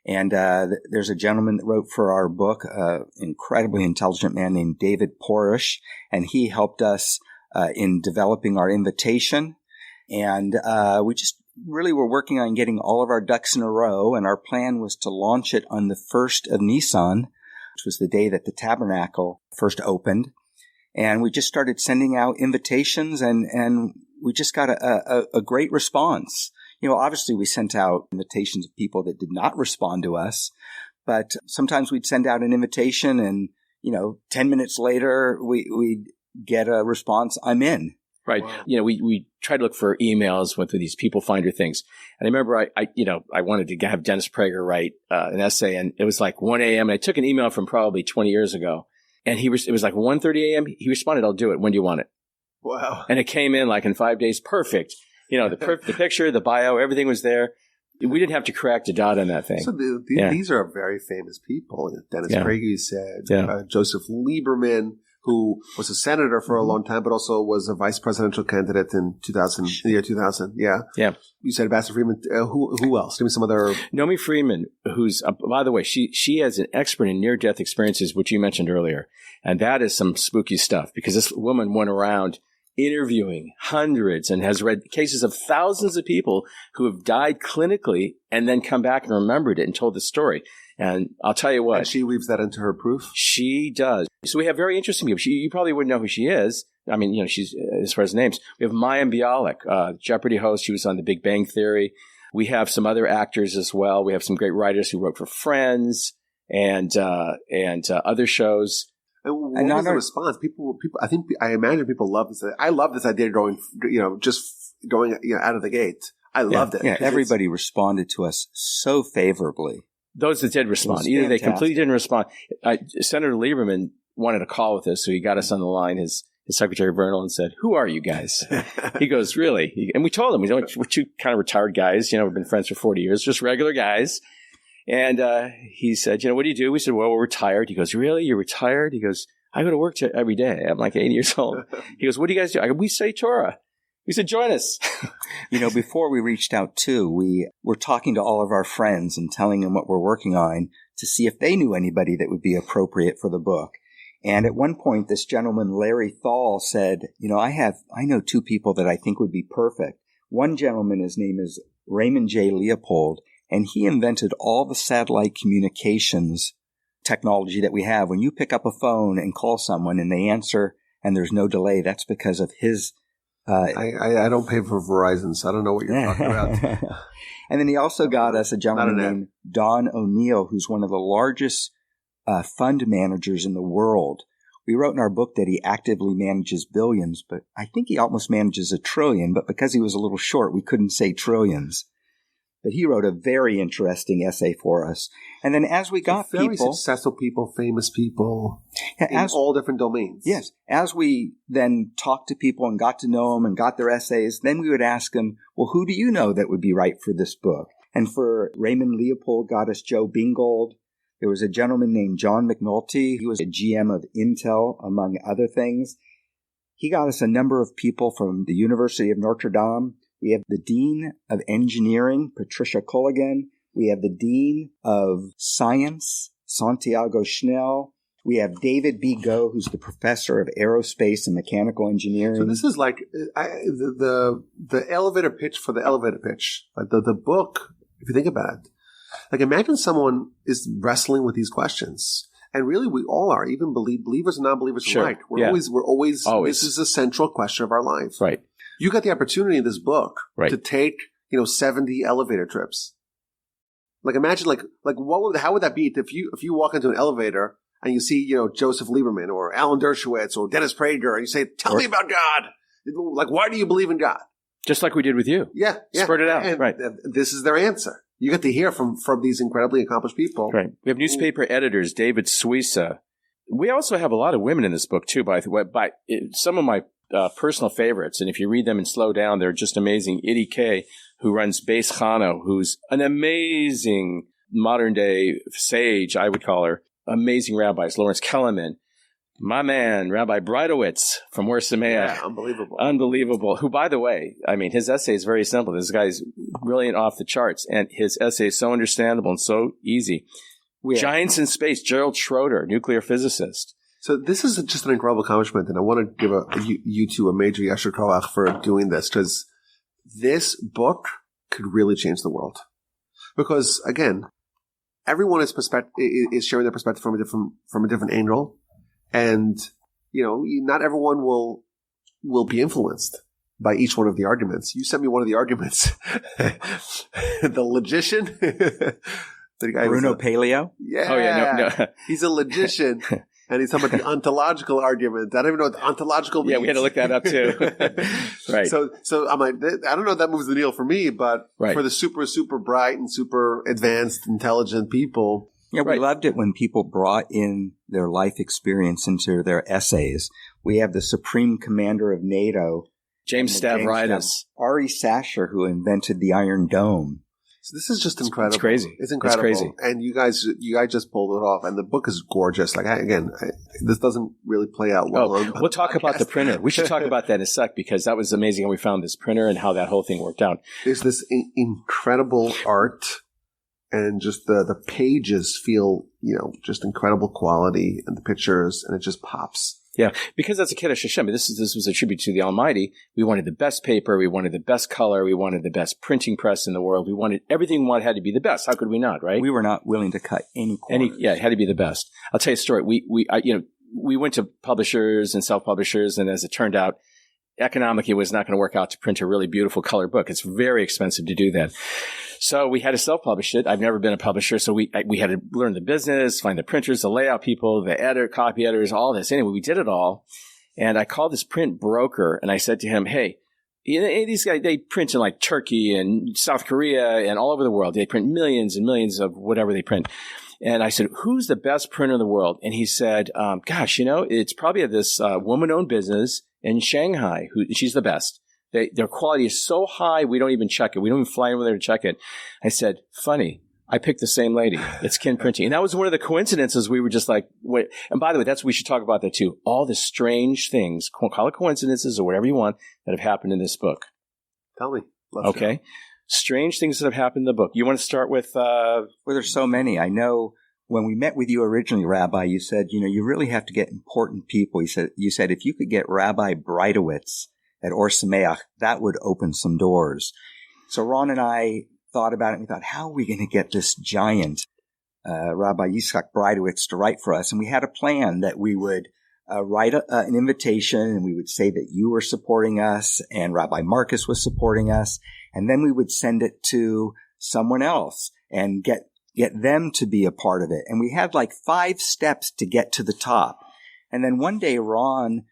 And there's a gentleman that wrote for our book, incredibly intelligent man named David Porish, and he helped us in developing our invitation. And we just really were working on getting all of our ducks in a row, and our plan was to launch it on the 1st of Nisan, which was the day that the tabernacle first opened. And we just started sending out invitations, and we just got a great response. Obviously we sent out invitations of people that did not respond to us, but sometimes we'd send out an invitation and, 10 minutes later we'd get a response, I'm in. Right. Wow. We tried to look for emails with these people finder things. And I remember I wanted to have Dennis Prager write an essay, and it was like 1 a.m. And I took an email from probably 20 years ago, and it was like 1:30 a.m. He responded, I'll do it. When do you want it? Wow. And it came in like in 5 days. Perfect. The picture, the bio, everything was there. We didn't have to correct a dot on that thing. So these are very famous people. Dennis Prager, you said, Joseph Lieberman, who was a senator for a long time, but also was a vice presidential candidate in the year 2000. Yeah. Yeah. You said Ambassador Friedman. Who else? Give me some other. Naomi Friedman, who's, by the way, she is an expert in near-death experiences, which you mentioned earlier. And that is some spooky stuff, because this woman went around interviewing hundreds and has read cases of thousands of people who have died clinically and then come back and remembered it and told the story. And I'll tell you what. And she weaves that into her proof? She does. So we have very interesting people. You probably wouldn't know who she is. I mean, she's, as far as names. We have Mayim Bialik, Jeopardy host. She was on The Big Bang Theory. We have some other actors as well. We have some great writers who wrote for Friends and other shows. And what was the response? People. I imagine people love this. I love this idea going, just going out of the gate. I loved it. Yeah, everybody responded to us so favorably. Those that did respond, either they completely didn't respond. Senator Lieberman wanted a call with us, so he got us on the line. His secretary Vernal and said, "Who are you guys?" He goes, "Really?" And we told him, we're two kind of retired guys. We've been friends for 40 years, just regular guys. And he said, "What do you do?" We said, "Well, we're retired." He goes, "Really? You're retired?" He goes, "I go to work every day. I'm like 80 years old." He goes, "What do you guys do?" I go, "We say Torah." We said, "Join us." Before we reached out too, we were talking to all of our friends and telling them what we're working on to see if they knew anybody that would be appropriate for the book. And at one point, this gentleman, Larry Thal, said, I know 2 people that I think would be perfect. One gentleman, his name is Raymond J. Leopold, and he invented all the satellite communications technology that we have. When you pick up a phone and call someone and they answer and there's no delay, that's because of his... I don't pay for Verizon, so I don't know what you're talking about. And then he also got us a gentleman named Don O'Neill, who's one of the largest fund managers in the world. We wrote in our book that he actively manages billions, but I think he almost manages $1 trillion, but because he was a little short, we couldn't say trillions. But he wrote a very interesting essay for us. And then as we got very successful people, famous people in all different domains. Yes. As we then talked to people and got to know them and got their essays, then we would ask them, well, who do you know that would be right for this book? And for Raymond Leopold got us Joe Bingold. There was a gentleman named John McNulty. He was a GM of Intel, among other things. He got us a number of people from the University of Notre Dame. We have the Dean of Engineering, Patricia Culligan. We have the Dean of Science, Santiago Schnell. We have David B. Go, who's the Professor of Aerospace and Mechanical Engineering. So this is like the elevator pitch for the elevator pitch. Like the book, if you think about it, like imagine someone is wrestling with these questions. And really, we all are, even believers and non-believers alike. We're always, this is a central question of our life. Right. You got the opportunity in this book to take, 70 elevator trips. Like imagine, how would that be if you walk into an elevator and you see, Joseph Lieberman or Alan Dershowitz or Dennis Prager, and you say, tell me about God. Like, why do you believe in God? Just like we did with you. Yeah. Spurt it out. And right. This is their answer. You get to hear from these incredibly accomplished people. Right. We have newspaper editors, David Suissa. We also have a lot of women in this book, too, by the way. Some of my personal favorites, and if you read them and slow down, they're just amazing. Iddy Kay, who runs Beis Chano, who's an amazing modern-day sage, I would call her. Amazing rabbis. Lawrence Kellerman. My man, Rabbi Breitowitz from Or Sameach. Yeah, unbelievable. Who, by the way, his essay is very simple. This guy's brilliant off the charts, and his essay is so understandable and so easy. Giants in Space, Gerald Schroeder, nuclear physicist. So this is just an incredible accomplishment, and I want to give you two a major Yasher Koach for doing this, because this book could really change the world. Because, again, everyone is sharing their perspective from a different angle. And, not everyone will be influenced by each one of the arguments. You sent me one of the arguments. The logician. The guy Bruno Paleo? Yeah. Oh, yeah. No. He's a logician. And he's talking about the ontological argument. I don't even know what the ontological means. Yeah, we had to look that up too. Right. So I'm like, I don't know if that moves the needle for me, but for the super, super bright and super advanced, intelligent people. Yeah, we loved it when people brought in their life experience into their essays. We have the Supreme Commander of NATO, James Stavridis. Ari Sasher, who invented the Iron Dome. So this is just incredible. It's crazy. It's incredible. It's crazy. And you guys just pulled it off. And the book is gorgeous. Like, this doesn't really play out well. We'll talk about the printer. We should talk about that in a sec, because that was amazing how we found this printer and how that whole thing worked out. There's this incredible art. And just the pages feel, just incredible quality, and the pictures, and it just pops. Yeah, because as a Kiddush Hashem, this was a tribute to the Almighty. We wanted the best paper, we wanted the best color, we wanted the best printing press in the world. We wanted everything had to be the best. How could we not, right? We were not willing to cut any corners. It had to be the best. I'll tell you a story. We went to publishers and self-publishers, and as it turned out, economically it was not going to work out to print a really beautiful color book. It's very expensive to do that. So we had to self-publish it. I've never been a publisher, so we had to learn the business, find the printers, the layout people, the copy editors, all this. Anyway, we did it all. And I called this print broker, and I said to him, hey, these guys, they print in like Turkey and South Korea and all over the world. They print millions and millions of whatever they print. And I said, who's the best printer in the world? And he said, it's probably this woman-owned business in Shanghai. She's the best. Their quality is so high, we don't even check it. We don't even fly over there to check it. I said, funny, I picked the same lady. It's Kin Printing. And that was one of the coincidences. We were just like, wait. And by the way, we should talk about that too. All the strange things, call it coincidences or whatever you want, that have happened in this book. Tell me. Okay. Strange things that have happened in the book. You want to start with? Well, there's so many. I know when we met with you originally, Rabbi, you said, you really have to get important people. You said if you could get Rabbi Breitowitz at Or Sameach, that would open some doors. So Ron and I thought about it, and we thought, how are we going to get this giant Rabbi Yitzchak Breitowitz to write for us? And we had a plan that we would write an invitation, and we would say that you were supporting us and Rabbi Marcus was supporting us, and then we would send it to someone else and get them to be a part of it. And we had like 5 steps to get to the top. And then one day Ron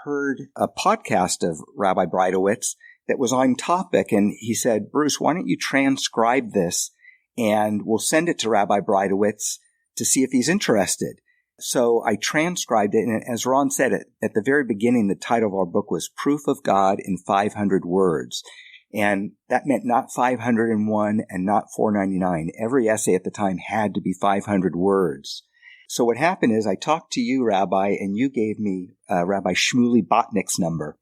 heard a podcast of Rabbi Breitowitz that was on topic, and he said, Bruce, why don't you transcribe this and we'll send it to Rabbi Breitowitz to see if he's interested. So I transcribed it, and as Ron said at the very beginning, the title of our book was Proof of God in 500 Words. And that meant not 501 and not 499. Every essay at the time had to be 500 words. So what happened is I talked to you, Rabbi, and you gave me Rabbi Shmuley Botnick's number.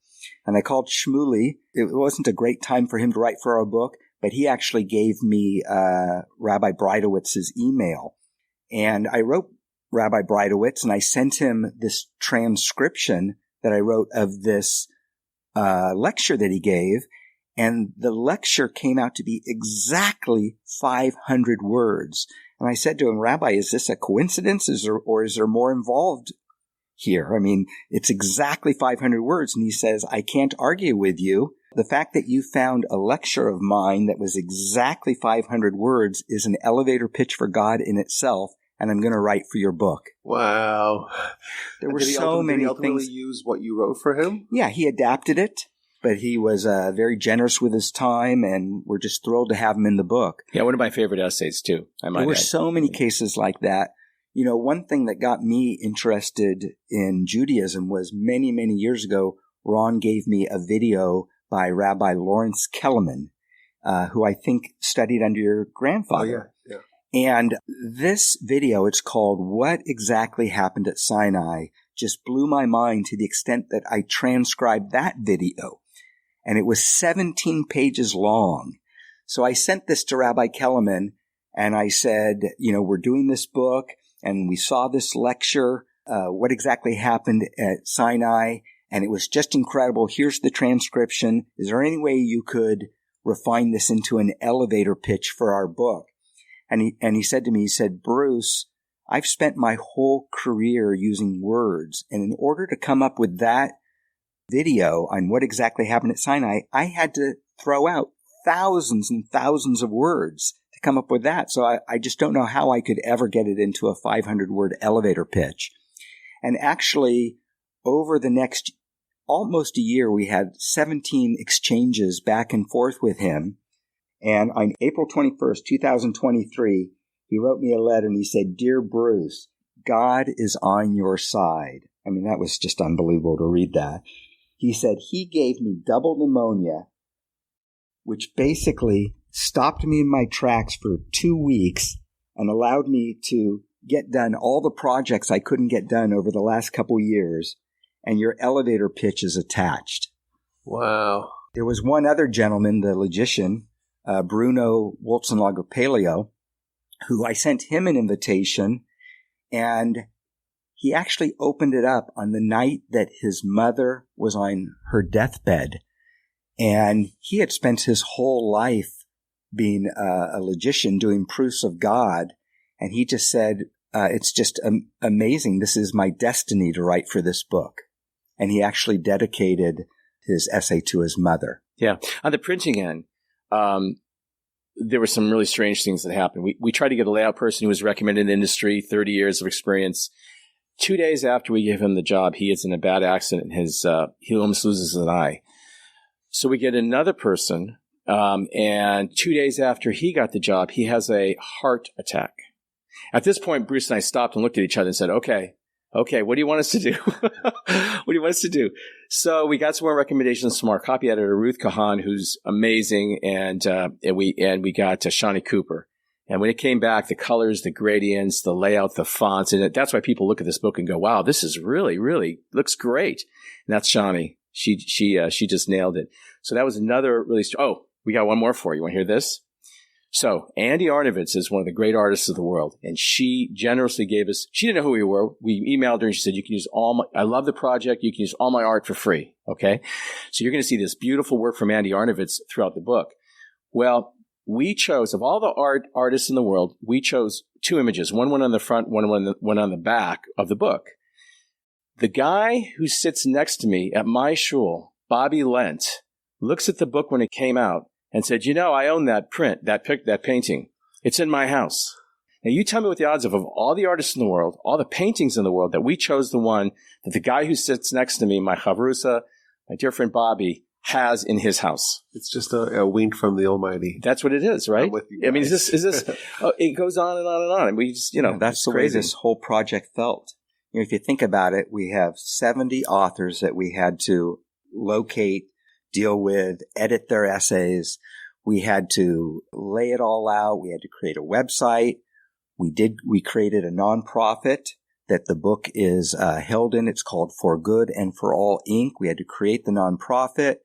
And I called Shmuley. It wasn't a great time for him to write for our book, but he actually gave me Rabbi Breidowitz's email. And I wrote Rabbi Breidowitz, and I sent him this transcription that I wrote of this lecture that he gave. And the lecture came out to be exactly 500 words. And I said to him, Rabbi, is this a coincidence? Or is there more involved here? I mean, it's exactly 500 words. And he says, I can't argue with you. The fact that you found a lecture of mine that was exactly 500 words is an elevator pitch for God in itself. And I'm going to write for your book. Wow. There were so many things. Did he ultimately use what you wrote for him? Yeah, he adapted it. But he was very generous with his time, and we're just thrilled to have him in the book. Yeah, one of my favorite essays, too. There were so many cases like that. You know, one thing that got me interested in Judaism was many, many years ago, Ron gave me a video by Rabbi Lawrence Kellerman, who I think studied under your grandfather. Oh, yeah. And this video, it's called What Exactly Happened at Sinai, just blew my mind to the extent that I transcribed that video. And it was 17 pages long. So I sent this to Rabbi Kellerman, and I said, you know, we're doing this book, and we saw this lecture, what exactly happened at Sinai, and it was just incredible. Here's the transcription. Is there any way you could refine this into an elevator pitch for our book? And he said to me, he said, Bruce, I've spent my whole career using words, and in order to come up with that video on what exactly happened at Sinai, I had to throw out thousands and thousands of words to come up with that. So I just don't know how I could ever get it into a 500-word elevator pitch. And actually, over the next almost a year, we had 17 exchanges back and forth with him. And on April 21st, 2023, he wrote me a letter and he said, Dear Bruce, God is on your side. I mean, that was just unbelievable to read that. He said he gave me double pneumonia, which basically stopped me in my tracks for 2 weeks and allowed me to get done all the projects I couldn't get done over the last couple years. And your elevator pitch is attached. Wow. There was one other gentleman, the logician, Bruno Wolzenlager-Paleo, who I sent him an invitation, and he actually opened it up on the night that his mother was on her deathbed. And he had spent his whole life being a logician, doing proofs of God. And he just said, it's just amazing. This is my destiny to write for this book. And he actually dedicated his essay to his mother. Yeah. On the printing end, there were some really strange things that happened. We tried to get a layout person who was recommended in the industry, 30 years of experience. 2 days after we gave him the job, he is in a bad accident. He almost loses an eye. So we get another person, and 2 days after he got the job, he has a heart attack. At this point, Bruce and I stopped and looked at each other and said, okay, what do you want us to do? What do you want us to do? So we got some more recommendations from our copy editor, Ruth Kahan, who's amazing, and we got Shani Cooper. And when it came back, the colors, the gradients, the layout, the fonts, and that's why people look at this book and go, wow, this is really, really looks great. And that's Shani. She just nailed it. So that was another really we got one more for you. Want to hear this? So Andy Arnovitz is one of the great artists of the world, and she generously gave us, she didn't know who we were. We emailed her and she said, you can use I love the project. You can use all my art for free. Okay. So you're going to see this beautiful work from Andy Arnovitz throughout the book. Well, we chose, of all the artists in the world, we chose two images, one on the front, one on the back of the book. The guy who sits next to me at my shul, Bobby Lent, looks at the book when it came out and said, I own that print, that painting. It's in my house. Now, you tell me what the odds of all the artists in the world, all the paintings in the world, that we chose the one that the guy who sits next to me, my chavrusa, my dear friend Bobby, has in his house. It's just a wink from the Almighty. That's what it is, right? I'm with you guys. I mean, is this, it goes on and on and on. And we just, that's the way this whole project felt. If you think about it, we have 70 authors that we had to locate, deal with, edit their essays. We had to lay it all out. We had to create a website. We created a nonprofit that the book is held in. It's called For Good and For All, Inc. We had to create the nonprofit.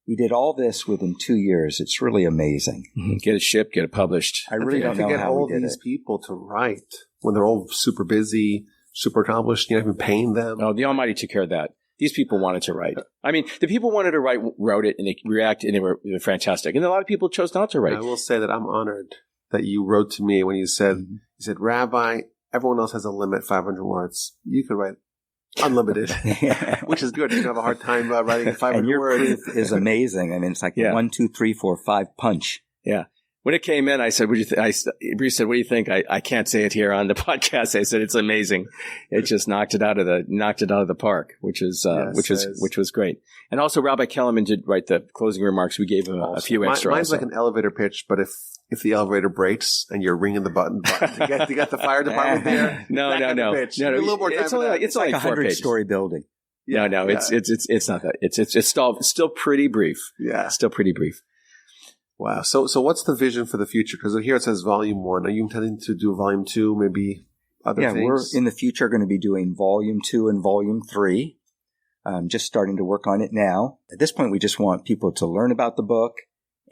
We did all this within 2 years. It's really amazing. Mm-hmm. Get it shipped, get it published. I really don't know get how all we did these it. people to write when they're all super busy, super accomplished. You're not even paying them. Oh, the Almighty took care of that. These people wanted to write. I mean, the people wanted to write, wrote it, and they reacted, and they were fantastic. And a lot of people chose not to write. I will say that I'm honored that you wrote to me when you said, Rabbi, everyone else has a limit, 500 words. You could write unlimited, which is good. You don't have a hard time writing 500 And your words. proof is amazing. I mean, it's like 1, 2, 3, 4, 5 punch. Yeah. When it came in, I said, Bruce said, what do you think? I can't say it here on the podcast. I said, it's amazing. It just knocked it out of the park, which was great. And also Rabbi Kellerman did write the closing remarks. We gave him a few extra. Mine's like an elevator pitch, but if the elevator breaks and you're ringing the button to get the fire department there. No. A little more time It's like a 100-story building. No, it's not that. It's still pretty brief. Yeah. Still pretty brief. Wow. So what's the vision for the future? Because here it says volume 1. Are you intending to do volume 2, maybe other things? Yeah, we're in the future going to be doing volume 2 and volume 3. Just starting to work on it now. At this point, we just want people to learn about the book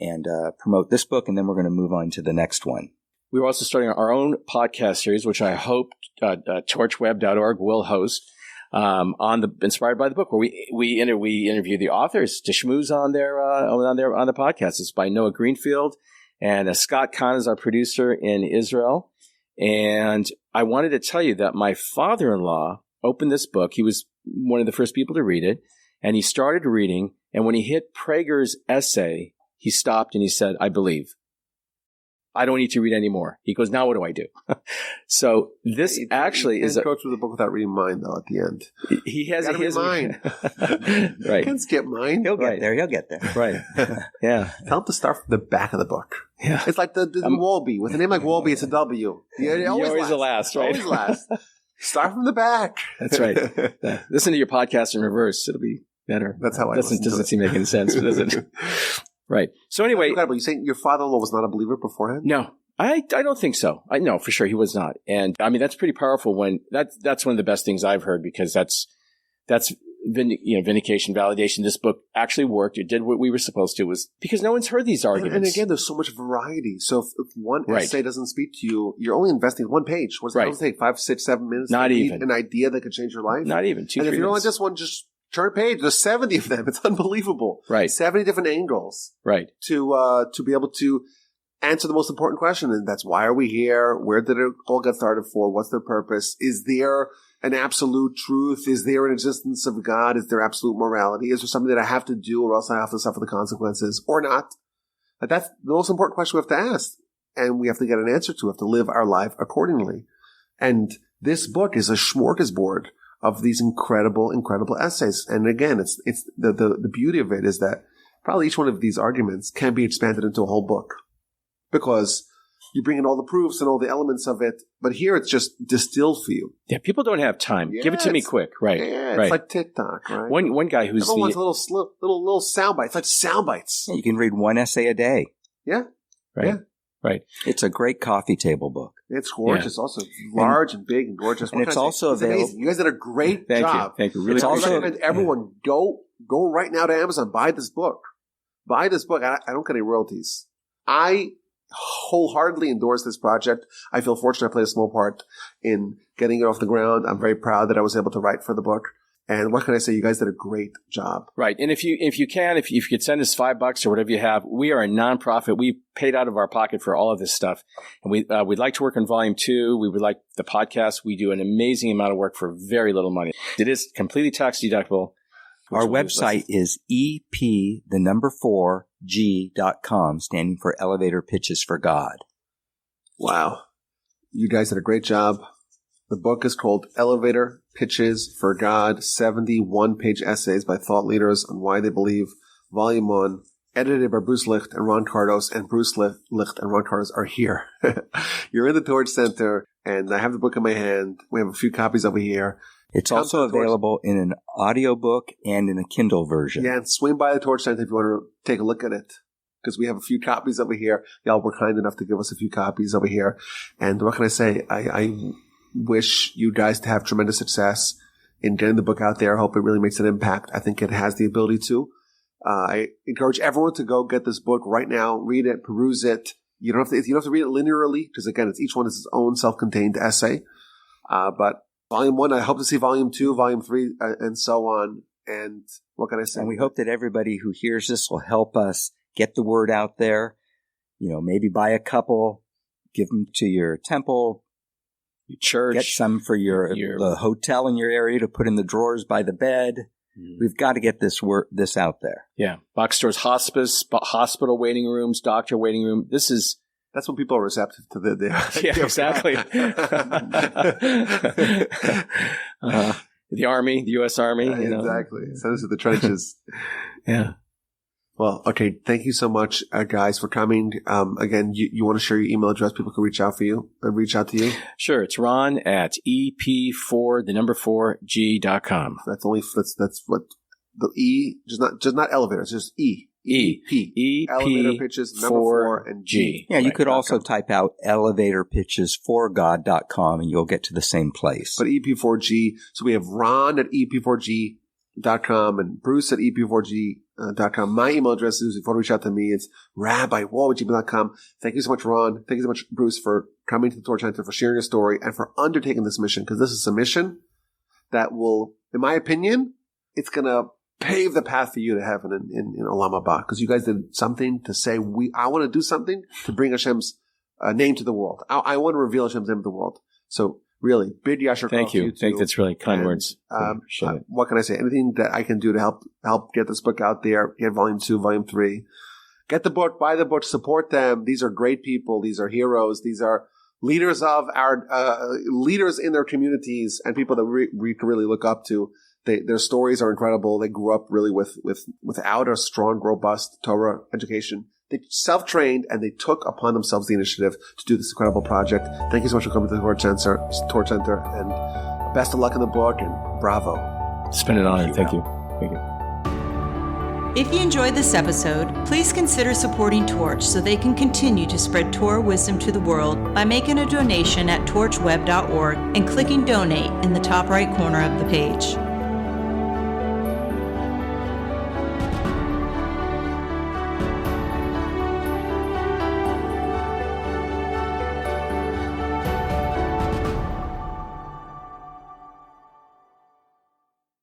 and promote this book, and then we're going to move on to the next one. We're also starting our own podcast series, which I hope torchweb.org will host. Inspired by the book, where we interview the authors to schmooze on the podcast. It's by Noah Greenfield, and Scott Kahn is our producer in Israel. And I wanted to tell you that my father-in-law opened this book. He was one of the first people to read it, and he started reading. And when he hit Prager's essay, he stopped and he said, "I believe. I don't need to read anymore." He goes, "Now what do I do?" So this actually is go through the book without reading mine, though. At the end, he has mine. Right. You can skip mine. He'll get there. Right. Yeah. Tell him to start from the back of the book. Yeah. It's like the Wolby. With a name like Wolby, it's a W. You're always the last, right? Always last. Start from the back. That's right. Yeah. Listen to your podcast in reverse. It'll be better. That's how I doesn't seem making sense, does it? Right. So anyway, you saying your father-in-law was not a believer beforehand? No, I don't think so. I know for sure he was not. And I mean, that's pretty powerful when that's one of the best things I've heard, because that's vindication, validation. This book actually worked. It did what we were supposed to, was because no one's heard these arguments. And again, there's so much variety. So if one essay doesn't speak to you, you're only investing one page. What does it take? 5, 6, 7 minutes? Not to even. An idea that could change your life? Not even 2, 3 minutes. And if you're only just one, just turn a page. There's 70 of them. It's unbelievable. Right. 70 different angles. Right. To be able to answer the most important question, and that's why are we here? Where did it all get started for? What's the purpose? Is there an absolute truth? Is there an existence of God? Is there absolute morality? Is there something that I have to do, or else I have to suffer the consequences, or not? But that's the most important question we have to ask, and we have to get an answer to. We have to live our life accordingly. And this book is a smorgasbord of these incredible, incredible essays. And again, it's the beauty of it is that probably each one of these arguments can be expanded into a whole book, because you bring in all the proofs and all the elements of it. But here it's just distilled for you. Yeah, people don't have time. Yeah, give it to me quick. Right. Yeah, right. It's like TikTok, right? One guy who's Everyone wants little sound bites. It's like sound bites. Yeah, you can read one essay a day. Yeah. Right. Yeah. Right. It's a great coffee table book. It's gorgeous. Also large and big and gorgeous. And it's also available. Amazing. You guys did a great job. Thank you. Really It's also- I recommend everyone go right now to Amazon. Buy this book. Buy this book. I don't get any royalties. I wholeheartedly endorse this project. I feel fortunate I played a small part in getting it off the ground. I'm very proud that I was able to write for the book. And what can I say? You guys did a great job. Right. And if you could send us $5 or whatever you have, we are a nonprofit. We paid out of our pocket for all of this stuff. And we'd like to work on volume 2. We would like the podcast. We do an amazing amount of work for very little money. It is completely tax deductible. Our website is EP4G.com, standing for Elevator Pitches for God. Wow. You guys did a great job. The book is called Elevator Pitches for God, 71-page essays by thought leaders on why they believe. Volume 1, edited by Bruce Licht and Ron Kardos, and Bruce Licht and Ron Kardos are here. You're in the Torch Center, and I have the book in my hand. We have a few copies over here. It's also available in an audiobook and in a Kindle version. Yeah, and swing by the Torch Center if you want to take a look at it, because we have a few copies over here. Y'all were kind enough to give us a few copies over here. And what can I say? wish you guys to have tremendous success in getting the book out there. I hope it really makes an impact. I think it has the ability to. I encourage everyone to go get this book right now, read it, peruse it. You don't have to read it linearly, because again, each one is its own self-contained essay. But volume 1, I hope to see volume 2, volume 3, and so on. And what can I say? And we hope that everybody who hears this will help us get the word out there. Maybe buy a couple, give them to your temple, your church, get some for the hotel in your area to put in the drawers by the bed. We've got to get this out there. Yeah. Box stores, hospital waiting rooms, doctor waiting room. That's when people are receptive to the yeah, exactly. The Army, the U.S. Army. Exactly. Send us to the trenches. Yeah. Well, okay. Thank you so much, guys, for coming. Again, you want to share your email address? People can reach out to you. Sure. It's Ron at ep4g.com. That's what the E, just not elevators, just E. E. Elevator pitches, number 4, and G. Yeah, you could also type out elevatorpitchesforgod.com and you'll get to the same place. But EP4G, so we have Ron at EP4G.com and Bruce at EP4G.com. My email address is, if you want to reach out to me, it's rabbiwall@gmail.com. Thank you so much, Ron. Thank you so much, Bruce, for coming to the Torch Center, for sharing your story, and for undertaking this mission, because this is a mission that will, in my opinion, it's going to pave the path for you to heaven in Olam Haba, because you guys did something to say, I want to do something to bring Hashem's name to the world. I want to reveal Hashem's name to the world. So really, big yasher. Thank you. I think that's really kind words. What can I say? Anything that I can do to help get this book out there, get volume 2, volume 3. Get the book, buy the book, support them. These are great people. These are heroes. These are leaders of our leaders in their communities, and people that we can really look up to. Their stories are incredible. They grew up really without a strong, robust Torah education. They self-trained, and they took upon themselves the initiative to do this incredible project. Thank you so much for coming to the Torch Center, and best of luck in the book, and bravo. It's been an honor. Thank you. If you enjoyed this episode, please consider supporting Torch so they can continue to spread Torah wisdom to the world by making a donation at torchweb.org and clicking donate in the top right corner of the page.